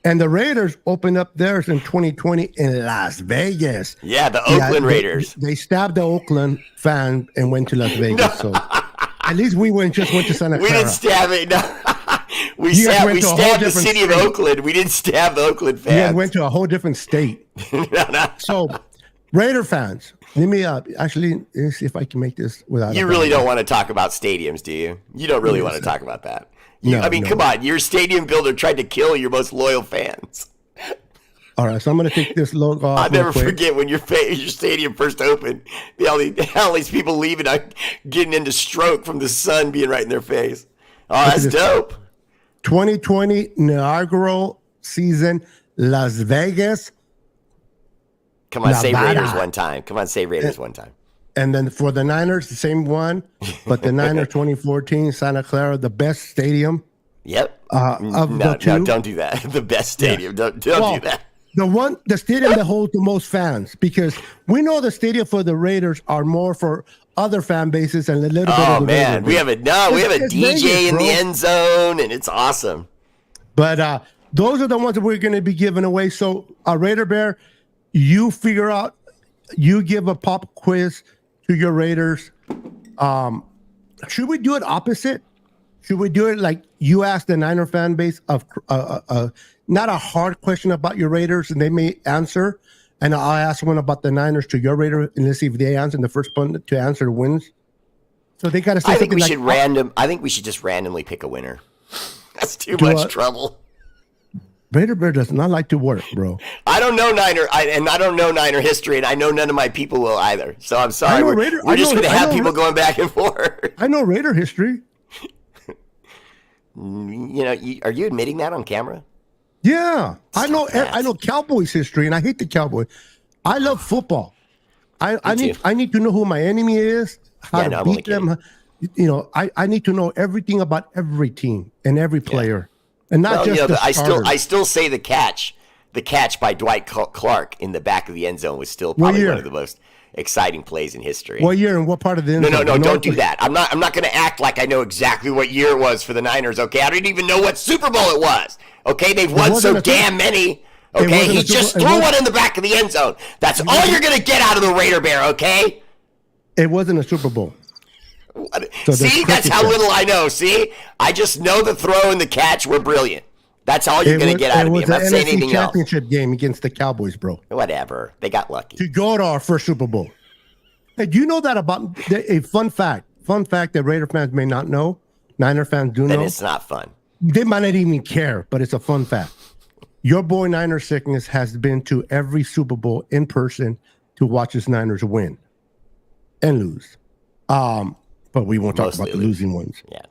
And the Raiders opened up theirs in 2020 in Las Vegas. Yeah, the Oakland Raiders. They stabbed the Oakland fan and went to Las Vegas. So at least we just went to Santa Clara. We didn't stab it. No. We stabbed the city of Oakland. We didn't stab the Oakland fans. We went to a whole different state. No. So, Raider fans, let me actually see if I can make this without. You really don't want to talk about stadiums, do you? You don't really want to talk about that. Come on. Your stadium builder tried to kill your most loyal fans. All right, so I'm going to take this logo off. I'll never forget when your stadium first opened. All these people leaving, getting into stroke from the sun being right in their face. Oh, that's dope. 2020 inaugural season, Las Vegas. Come on, say Raiders one time. Come on, say Raiders one time. And then for the Niners, the same one, but the Niners 2014 Santa Clara, the best stadium. Yep. No, don't do that. The best stadium. Yeah. Don't do that. The stadium that holds the most fans, because we know the stadium for the Raiders are more for other fan bases and a little bit of the man, we have a DJ Vegas, in the end zone, and it's awesome. But those are the ones that we're going to be giving away. So, Raider Bear, you figure out, you give a pop quiz to your Raiders. Should we do it opposite? Should we do it like you ask the Niner fan base of not a hard question about your Raiders and they may answer, and I'll ask one about the Niners to your Raider and let's see if they answer. And the first one to answer wins. So they got to say I think something we like, should random. I think we should just randomly pick a winner. That's too much trouble. Raider Bear does not like to work, bro. I don't know I don't know Niner history, and I know none of my people will either. So I'm sorry. We're just going to have people going back and forth. I know Raider history. You know, are you admitting that on camera? Yeah, I know Cowboys history, and I hate the Cowboys. I love football. I need to know who my enemy is, how to beat them. You know, I need to know everything about every team and every player, and not just the starters. I still say the catch by Dwight Clark in the back of the end zone was still probably one of the most exciting plays in history. What year and what part of the end zone? No, don't do that. I'm not going to act like I know exactly what year it was for the Niners. Okay, I don't even know what Super Bowl it was. Okay, they've won so damn many. Okay, he just threw one in the back of the end zone. That's all you're going to get out of the Raider Bear. Okay. It wasn't a Super Bowl. So see, that's how little I know. See, I just know the throw and the catch were brilliant. That's all you're going to get out of me. I'm not saying anything else. Championship game against the Cowboys, bro. Whatever. They got lucky. To go to our first Super Bowl. Hey, do you know that about a fun fact? Fun fact that Raider fans may not know. Niner fans do know. Then it's not fun. They might not even care, but it's a fun fact. Your boy Niner Sickness has been to every Super Bowl in person to watch his Niners win and lose. But we won't talk about the losing ones. Yeah.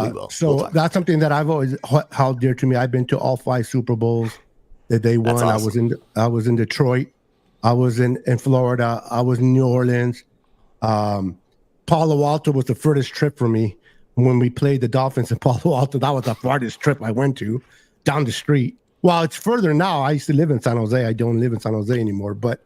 We will. So that's something that I've always held dear to me. I've been to all 5 Super Bowls that they won. Awesome. I was in Detroit. I was in Florida. I was in New Orleans. Palo Alto was the furthest trip for me when we played the Dolphins in Palo Alto. That was the farthest trip I went to, down the street. Well, it's further now. I used to live in San Jose. I don't live in San Jose anymore. But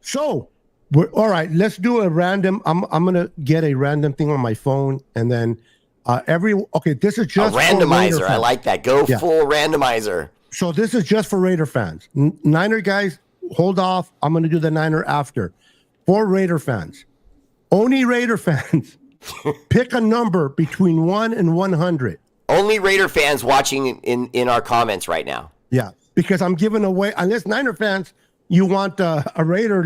so we're all right. Let's do a random. I'm gonna get a random thing on my phone, and then this is just a randomizer. I like that. Go full randomizer. So this is just for Raider fans. Niner guys, hold off. I'm gonna do the Niner after. For Raider fans, only Raider fans, pick a number between 1 and 100. Only Raider fans watching in our comments right now. Yeah, because I'm giving away, unless Niner fans, you want a Raider,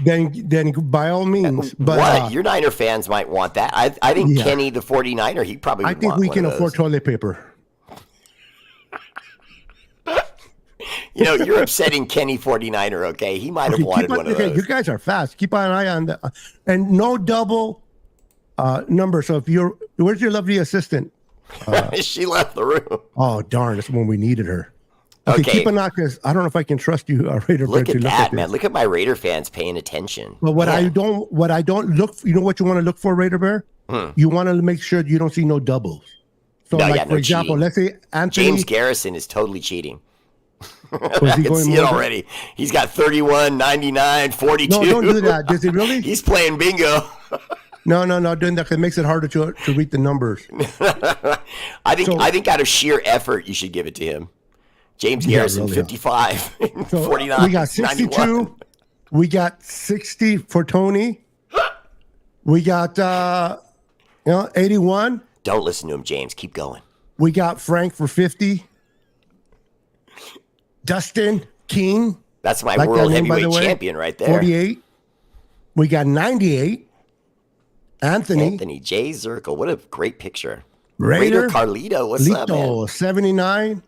then by all means. But your Niner fans might want that. I think Kenny the 49er, he probably would want one of those. I think we can afford toilet paper. You know, you're upsetting Kenny 49er, okay? He might have wanted one of those. You guys are fast. Keep an eye on that. And no double number. So where's your lovely assistant? She left the room. Oh, darn. That's when we needed her. Okay. Keep an eye, because I don't know if I can trust you, Raider. Look at that, man. Look at my Raider fans paying attention. But I don't look, you know what you want to look for, Raider Bear? You want to make sure you don't see no doubles. So, for example, let's say Anthony. James Garrison is totally cheating. I can see it already. He's got 31, 99, 42. No, don't do that. Does he really? He's playing bingo. No, doing that, 'cause it makes it harder to read the numbers. I think out of sheer effort, you should give it to him. James Garrison, 55, 49, we got 62. 91. We got 60 for Tony. We got 81. Don't listen to him, James. Keep going. We got Frank for 50. Dustin King. That's my world heavyweight champion right there. 48. We got 98. Anthony J. Zirkle. What a great picture. Raider Carlito. What's up, man? 79.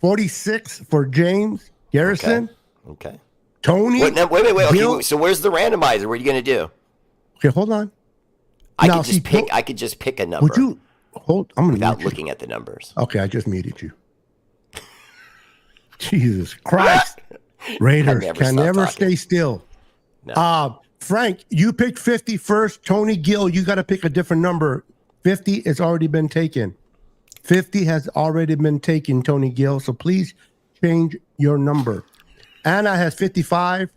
46 for James Garrison. Okay. Tony. Wait. Okay, so where's the randomizer? What are you going to do? Okay, hold on. I could just pick a number. Would you hold? I'm without looking at the numbers. Okay, I just muted you. Jesus Christ. Raiders can never stay still. No. Frank, you picked 50 first. Tony Gill, you got to pick a different number. 50 has already been taken. 50 has already been taken, Tony Gill. So please change your number. Anna has 55.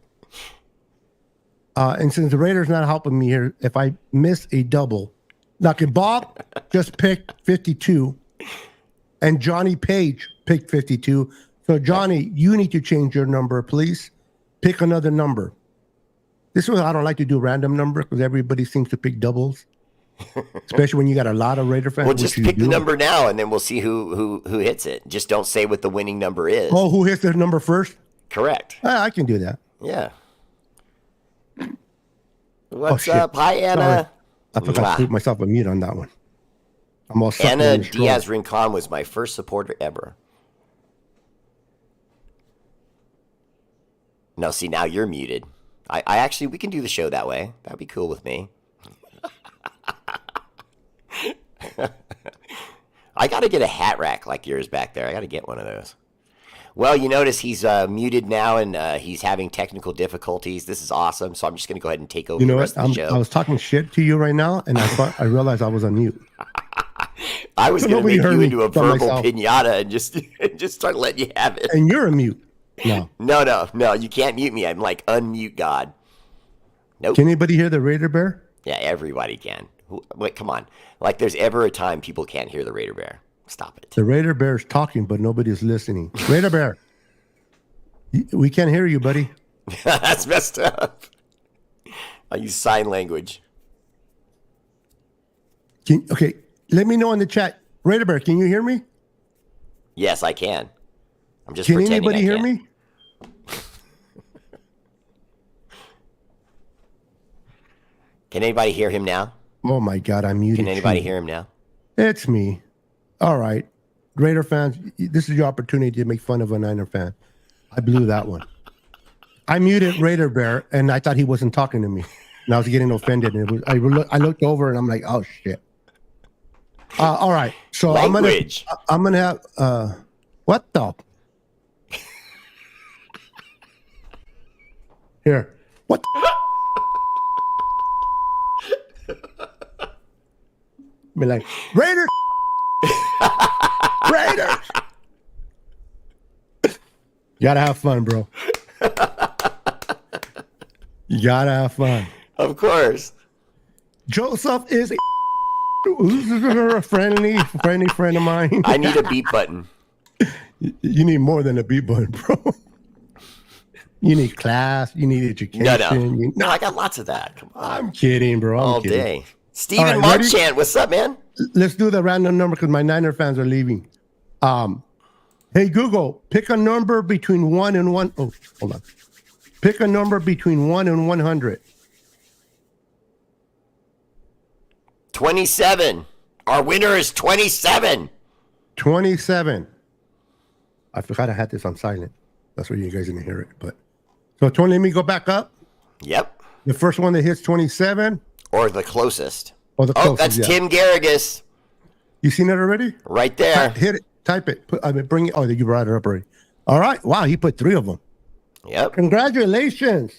And since the Raiders not helping me here, if I miss a double, like Bob just picked 52, and Johnny Page picked 52. So Johnny, you need to change your number, please. Pick another number. This is I don't like to do random number because everybody seems to pick doubles. especially when you got a lot of Raider fans. We'll just which you pick the do. number now, and then we'll see who hits it. Just don't say what the winning number is. Oh, who hits the number first? Correct. I can do that. Yeah. What's shit. up? Hi, Anna. Sorry. I forgot Mwah. to put myself on mute on that one. I'm all sucked Anna in this drawer. Diaz Rincon was my first supporter ever. No, see, now you're muted. I actually, we can do the show that way. That'd be cool with me. I got to get a hat rack like yours back there. I got to get one of those. Well, you notice he's muted now, and he's having technical difficulties. This is awesome, so I'm just going to go ahead and take over You know the what? rest of the show. I was talking shit to you right now, and I realized I was on mute. I was going to Nobody make heard you me into a but verbal myself. pinata and just start letting you have it. And you're a mute. No. No, you can't mute me. I'm like unmute God. Nope. Can anybody hear the Raider Bear? Yeah, everybody can. Wait, come on. Like there's ever a time people can't hear the Raider Bear. Stop it. The Raider Bear is talking, but nobody's listening. Raider Bear, we can't hear you, buddy. That's messed up. I use sign language. Okay, let me know in the chat. Raider Bear, can you hear me? Yes, I can. I'm just Can pretending anybody I hear can. me? Can anybody hear him now? Oh my God, I'm muted. Can anybody too. hear him now? It's me. All right. Raider fans, this is your opportunity to make fun of a Niner fan. I blew that one. I muted Raider Bear, and I thought he wasn't talking to me. And I was getting offended. And I looked over, and I'm like, oh, shit. All right. So Language. I'm going to have, what the? Here. What the? Be like, Raiders! Raiders! You gotta have fun, bro. You gotta have fun. Of course. Joseph is a friendly friend of mine. I need a beat button. You need more than a beat button, bro. You need class. You need education. No, I got lots of that. Come on. I'm kidding, bro. I'm All kidding. day. Steven All right, ready? Marchant, what's up, man? Let's do the random number because my Niner fans are leaving. Hey, Google, pick a number between 1 and 1. Oh, hold on. Pick a number between 1 and 100. 27. Our winner is 27. 27. I forgot I had this on silent. That's why you guys didn't hear it. But so 20, let me go back up. Yep. The first one that hits 27. Or the closest. Or the Oh, closest, that's yeah. Tim Garrigus. You seen it already? Right there. Hit it. Type it. Bring it. Oh, you brought it up already. All right. Wow, he put 3 of them. Yep. Congratulations.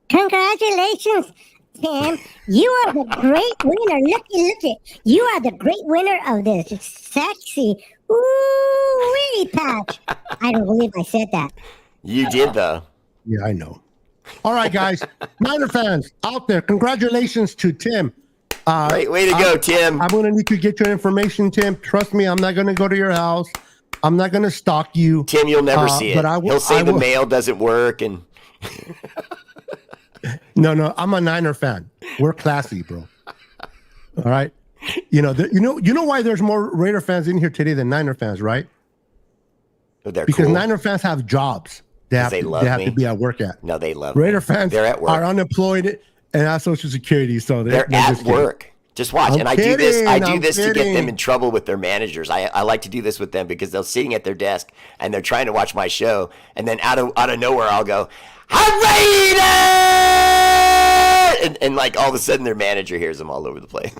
Congratulations, Tim. You are the great winner. Look it. You are the great winner of this sexy ooh-wee patch. I don't believe I said that. You did, though. Yeah, I know. All right, guys. Niner fans out there, congratulations to Tim. Way to go, Tim. I'm going to need to get your information, Tim. Trust me, I'm not going to go to your house. I'm not going to stalk you. Tim, you'll never see it. but He'll say the mail doesn't work, and No, I'm a Niner fan. We're classy, bro. All right. You know why there's more Raider fans in here today than Niner fans, right? they're Because cool. Niner fans have jobs. They have me. to be at work at. No, they love Raider me. fans They're at work. are unemployed and have Social Security, so They're they're at just kidding. work. Just watch. I'm And I do this kidding, to get them kidding. in trouble with their managers. I like to do this with them because they're sitting at their desk and they're trying to watch my show, and then out of nowhere I'll go, "Raider!" and like all of a sudden their manager hears them all over the place.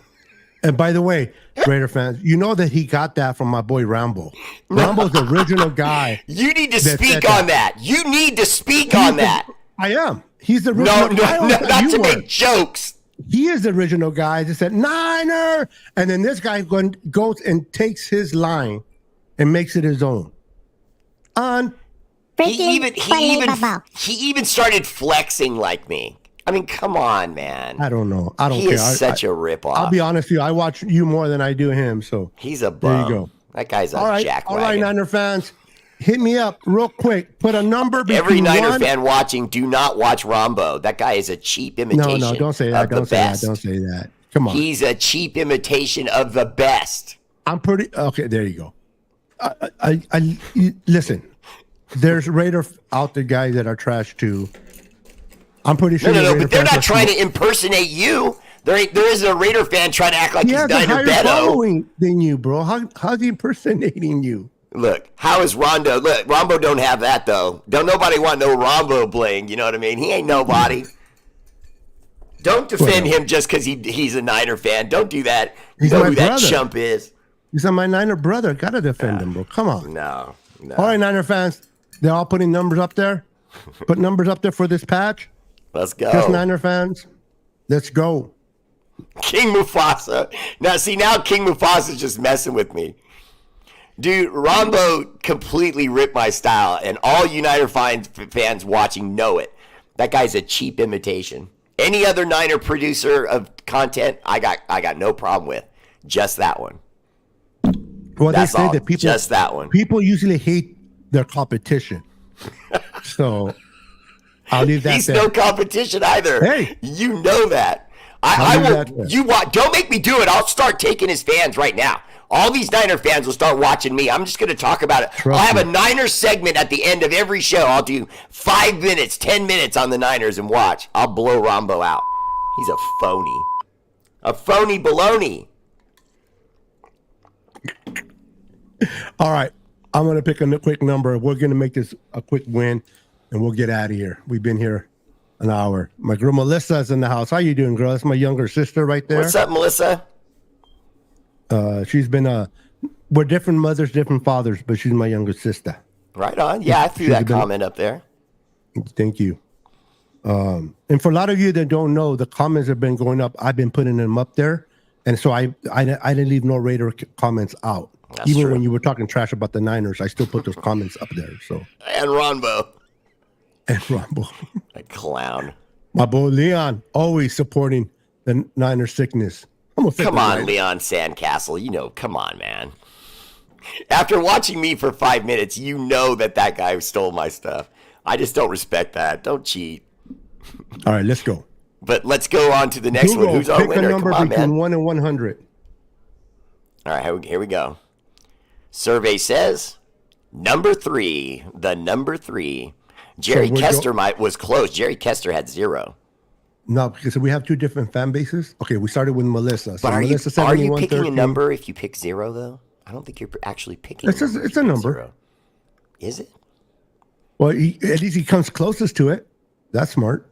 And by the way, Raider fans, you know that he got that from my boy Rambo. Rambo's the original guy. You need to That speak said on that. that. You need to speak on that. I am. He's the No, original guy. not You to were. make jokes. He is the original guy that said Niner, and then this guy goes and takes his line and makes it his own. He Freaking even started flexing like me. I mean, come on, man. I don't know. I don't He care. is such a ripoff. I'll be honest with you. I watch you more than I do him. So He's a bum. there you go. That guy's a all right, jackwagon. all right, Niner fans. hit me up real quick. Put a number between Every Niner one. fan watching, do not watch Rombo. That guy is a cheap imitation. No, don't say that. Don't say that. Don't say that. Come on. He's a cheap imitation of the best. I'm pretty okay. There you go. Listen. There's Raider out there guys that are trash too. I'm pretty sure. No, but they're not trying to impersonate you. There isn't a Raider fan trying to act like he's Niner Beto. Following than you, bro. How's he impersonating you? Look, how is Rondo? Look, Rombo don't have that though. Don't nobody want no Rombo bling. You know what I mean? He ain't nobody. Don't defend him just because he's a Niner fan. Don't do that. You know who that chump is. He's my Niner brother. Gotta defend him, bro. Come on. No. All right, Niner fans. They're all putting numbers up there. Put numbers up there for this patch. Let's go. Just Niner fans. Let's go. King Mufasa. Now King Mufasa is just messing with me. Dude, Rombo completely ripped my style, and all Niner fans watching know it. That guy's a cheap imitation. Any other Niner producer of content, I got no problem with. Just that one. Well, That's they say all. that people Just that one. People usually hate their competition, so I'll leave that. He's there. no competition either. Hey, you know that. I will. You want? Don't make me do it. I'll start taking his fans right now. All these Niner fans will start watching me. I'm just going to talk about it. I'll have a Niner segment at the end of every show. I'll do 5 minutes, 10 minutes on the Niners and watch. I'll blow Rombo out. He's a phony. A phony baloney. All right. I'm going to pick a quick number. We're going to make this a quick win, and we'll get out of here. We've been here an hour. My girl Melissa's in the house. How you doing, girl? That's my younger sister right there. What's up, Melissa? She's been we're different mothers, different fathers, but she's my younger sister. Right on. Yeah, I threw that comment up there. Thank you. And for a lot of you that don't know, the comments have been going up. I've been putting them up there, and so I didn't leave no Raider comments out. That's Even true. when you were talking trash about the Niners, I still put those comments up there. So And Rombo. and Rumble, A clown. my boy Leon, always supporting the Niner sickness. Come on, Leon Sandcastle. Come on, man. After watching me for 5 minutes, you know that guy stole my stuff. I just don't respect that. Don't cheat. All right, let's go. But let's go on to the next Google, one. Who's our pick winner? a number Come on, between man. 1 and 100. All right, here we go. Survey says number 3. The number 3. Jerry Kester was close. Jerry Kester had 0. No, because we have two different fan bases. Okay, we started with Melissa. So But are you picking 7113. a number if you pick 0, though? I don't think you're actually picking It's a number. 0. Is it? Well, at least he comes closest to it. That's smart.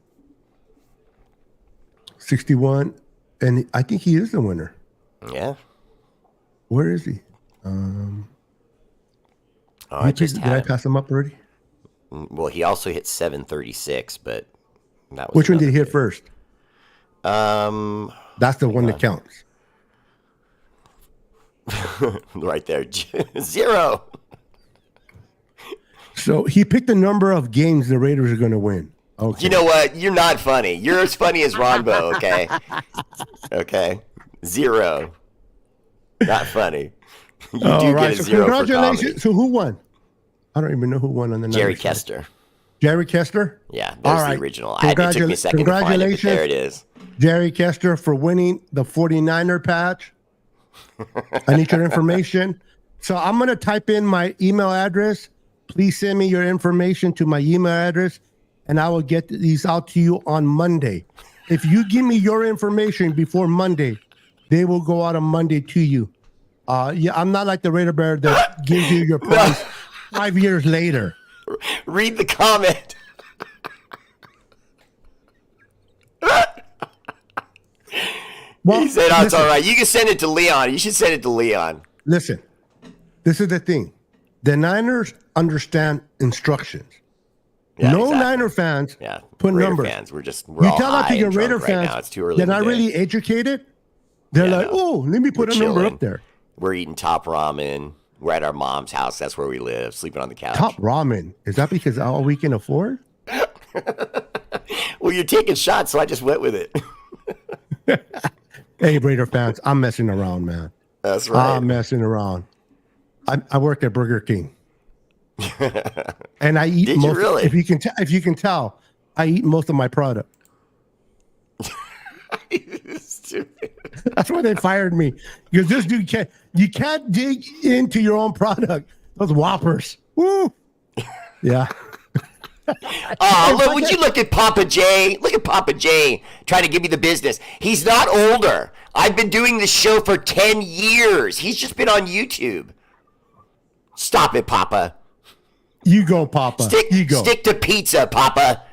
61. And I think he is the winner. Yeah. Where is he? Did I pass him up already? Well, he also hit 736, but that was Which one did he another hit first? That's the one that counts. right there. 0. So he picked the number of games the Raiders are going to win. Okay. You know what? You're not funny. You're as funny as Ronbo, okay? Okay. 0. Not funny. You do get a 0 for comedy. So who won? I don't even know who won on the Jerry Niners. Kester. Jerry Kester? Yeah, there's All right. the original. It took me a second to find it, but there it is. Jerry Kester, for winning the 49er patch. I need your information. So I'm going to type in my email address. Please send me your information to my email address, and I will get these out to you on Monday. If you give me your information before Monday, they will go out on Monday to you. Yeah, I'm not like the Raider Bear that gives you your price 5 years later. Read the comment. Well, He said, oh, it's all right. You can send it to Leon. You should send it to Leon. Listen, this is the thing. The Niners understand instructions. Yeah, no exactly. Niner fans put Raider numbers. Fans, we're You all tell that high to your and Raider drunk fans right now. It's too early they're in the not day. really educated. They're Yeah, like, no. oh, let me put We're a number chilling. up there. We're eating top ramen. We're at our mom's house. That's where we live, sleeping on the couch. Top ramen. Is that because all we can afford? Well, you're taking shots, so I just went with it. Hey, Raider fans, I'm messing around, man. That's right. I'm messing around. I work at Burger King. And I eat Did you most. really? If you can tell, I eat most of my product. Stupid. That's why they fired me, because this dude you can't dig into your own product. Those Whoppers. Woo. Yeah. Would you look at Papa J? Look at Papa J trying to give me the business. He's not older. I've been doing this show for 10 years. He's just been on YouTube. Stop it, Papa. You go, Papa. You go. Stick to pizza, Papa.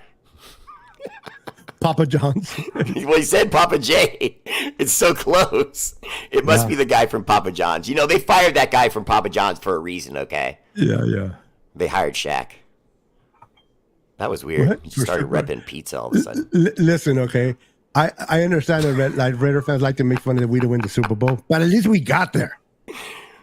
Papa John's. Well, he said Papa J. It's so close. It must be the guy from Papa John's. You know, they fired that guy from Papa John's for a reason, okay? Yeah. They hired Shaq. That was weird. What? He started repping pizza all of a sudden. Listen, okay. I understand that Raider fans like to make fun of that we didn't win the Super Bowl, but at least we got there.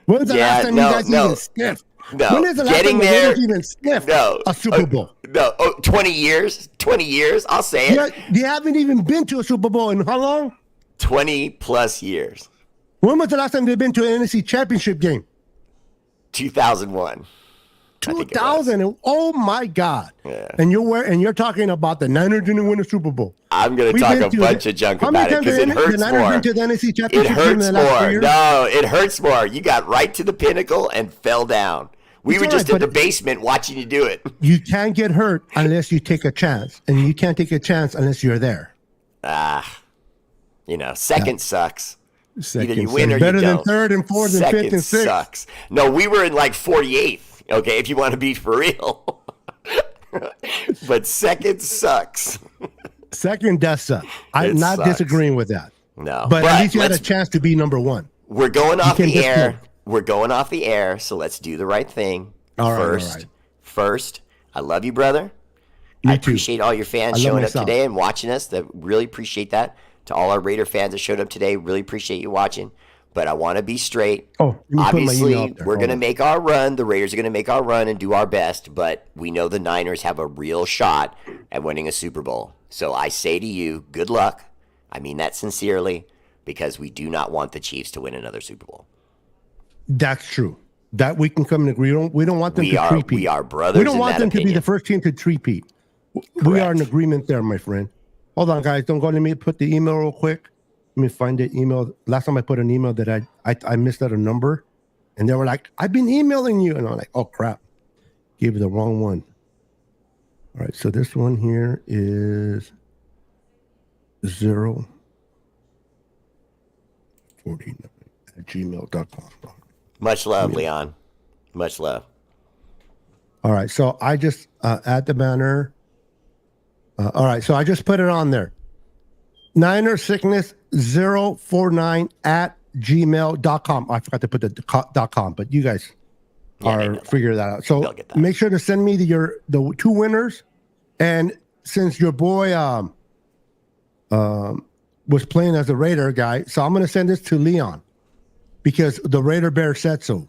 When's the last time you guys even sniffed? No. When is the last time the Raiders even sniffed a Super Bowl? No. 20 years? 20 years? I'll say it. Yeah, they haven't even been to a Super Bowl in how long? 20 plus years. When was the last time they've been to an NFC Championship game? 2001. 2000. Oh my God! Yeah. And you're talking about the Niners didn't win a Super Bowl. I'm going to talk a bunch of junk about it because it hurts the Niners more. Been to the NFC It Championship hurts game in the last 3 more. years? No, it hurts more. You got right to the pinnacle and fell down. We were just in the basement watching you do it. You can't get hurt unless you take a chance, and you can't take a chance unless you're there. Second sucks. Second Either you win or better you than don't. third and fourth and fifth and sixth. Sucks. No, we were in like 48th. Okay, if you want to be for real. But second sucks. Second does suck. I'm not disagreeing with that. No, but at least you had a chance to be number one. We're going off the air. We're going off the air, so let's do the right thing. All right. First, I love you, brother. I appreciate all your fans showing up today and watching us. Really appreciate that. To all our Raider fans that showed up today, really appreciate you watching. But I want to be straight. Obviously, we're going to make our run. The Raiders are going to make our run and do our best. But we know the Niners have a real shot at winning a Super Bowl. So I say to you, good luck. I mean that sincerely, because we do not want the Chiefs to win another Super Bowl. That's true. That we can come and agree. We don't want them to three-peat. We are brothers. We don't want them to be the first team to three-peat. We are in agreement there, my friend. Hold on, guys. Don't go. Let me put the email real quick. Let me find the email. Last time I put an email that I missed out a number, and they were like, "I've been emailing you," and I'm like, "Oh crap, gave you the wrong one." All right, so this one here is 049@gmail.com. Much love, Leon. Much love. All right, so I just add the banner. All right, so I just put it on there. Niner Sickness 049@gmail.com. I forgot to put the .com, but you guys are figuring that out. So make sure to send me the two winners. And since your boy was playing as a Raider guy, so I'm going to send this to Leon because the Raider Bear said so.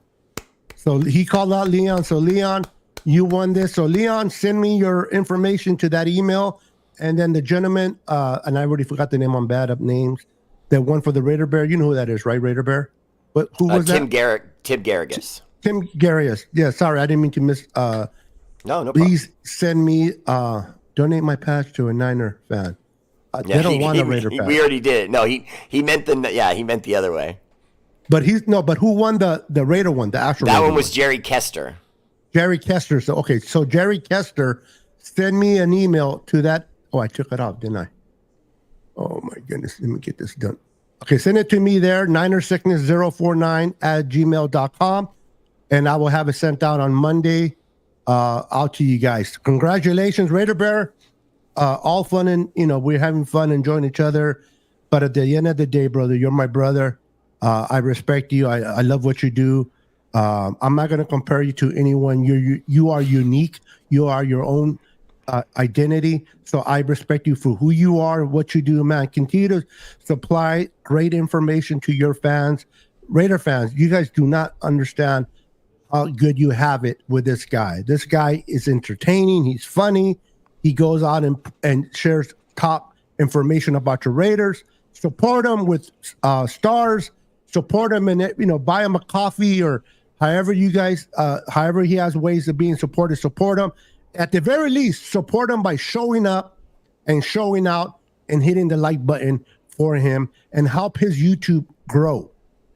So he called out Leon. So Leon, you won this. So Leon, send me your information to that email. And then the gentleman, and I already forgot the name, I'm bad up names, that won for the Raider Bear. You know who that is, right, Raider Bear? But who was Tim that? Tim Garrigus. Tim Garrigus. Yeah, sorry, I didn't mean to miss. No problem. Please send me, donate my patch to a Niner fan. They don't want a Raider patch. We already did it. No, he meant he meant the other way. But who won the Raider one, the actual That Raider one was Jerry Kester. Jerry Kester. So Jerry Kester, send me an email to that. Oh, I took it off, didn't I? Oh my goodness. Let me get this done. Okay, send it to me there, ninersickness049@gmail.com, and I will have it sent out on Monday out to you guys. Congratulations, Raider Bear. All fun and, we're having fun, enjoying each other. But at the end of the day, brother, you're my brother. I respect you. I love what you do. I'm not going to compare you to anyone. You are unique. You are your own identity. So I respect you for who you are, what you do, man. Continue to supply great information to your fans, Raider fans. You guys do not understand how good you have it with this guy. This guy is entertaining. He's funny. He goes out and shares top information about your Raiders. Support him with stars. Support him and buy him a coffee or However you guys, however he has ways of being supported, support him. At the very least, support him by showing up and showing out and hitting the like button for him and help his YouTube grow.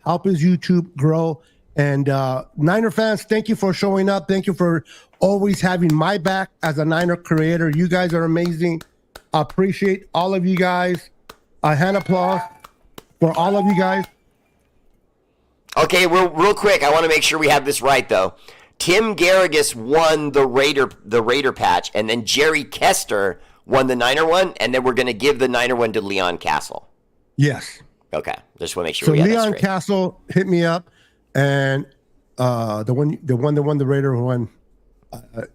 Help his YouTube grow. And Niner fans, thank you for showing up. Thank you for always having my back as a Niner creator. You guys are amazing. I appreciate all of you guys. A hand applause for all of you guys. Okay, real quick, I want to make sure we have this right though. Tim Garrigus won the Raider patch, and then Jerry Kester won the Niner one, and then we're going to give the Niner one to Leon Castle. Yes. Okay, just want to make sure So we have that Leon straight. Castle hit me up, and the one that won the Raider one That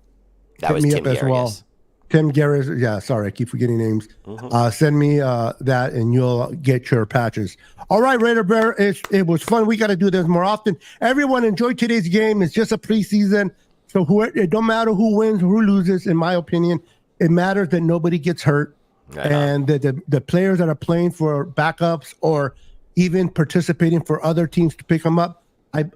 was me Tim up as well. Garrigus. Tim Garris, yeah, sorry, I keep forgetting names. Send me that, and you'll get your patches. All right, Raider Bear, it was fun. We got to do this more often. Everyone enjoyed today's game. It's just a preseason, so it don't matter who wins, who loses. In my opinion, it matters that nobody gets hurt, and that the players that are playing for backups or even participating for other teams to pick them up.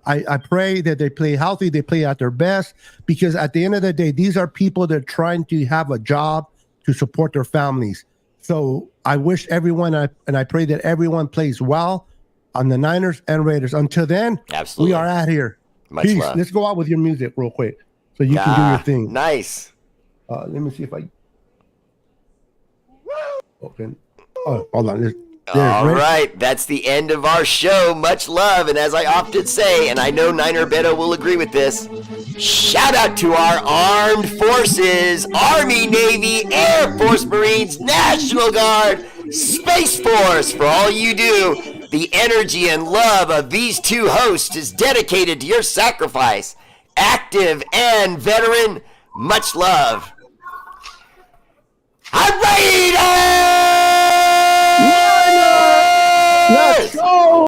I pray that they play healthy, they play at their best, because at the end of the day, these are people that are trying to have a job to support their families. So I wish everyone, and I pray that everyone plays well on the Niners and Raiders. Until then, Absolutely. we are out here. Much Peace. love. Let's go out with your music real quick so you can do your thing. Nice. Let me see if I open. Oh, hold on. All right, that's the end of our show. Much love, and as I often say, and I know Niner Beto will agree with this, shout out to our armed forces, Army, Navy, Air Force, Marines, National Guard, Space Force, for all you do. The energy and love of these two hosts is dedicated to your sacrifice. Active and veteran, much love. I'm Raiders! Let's go!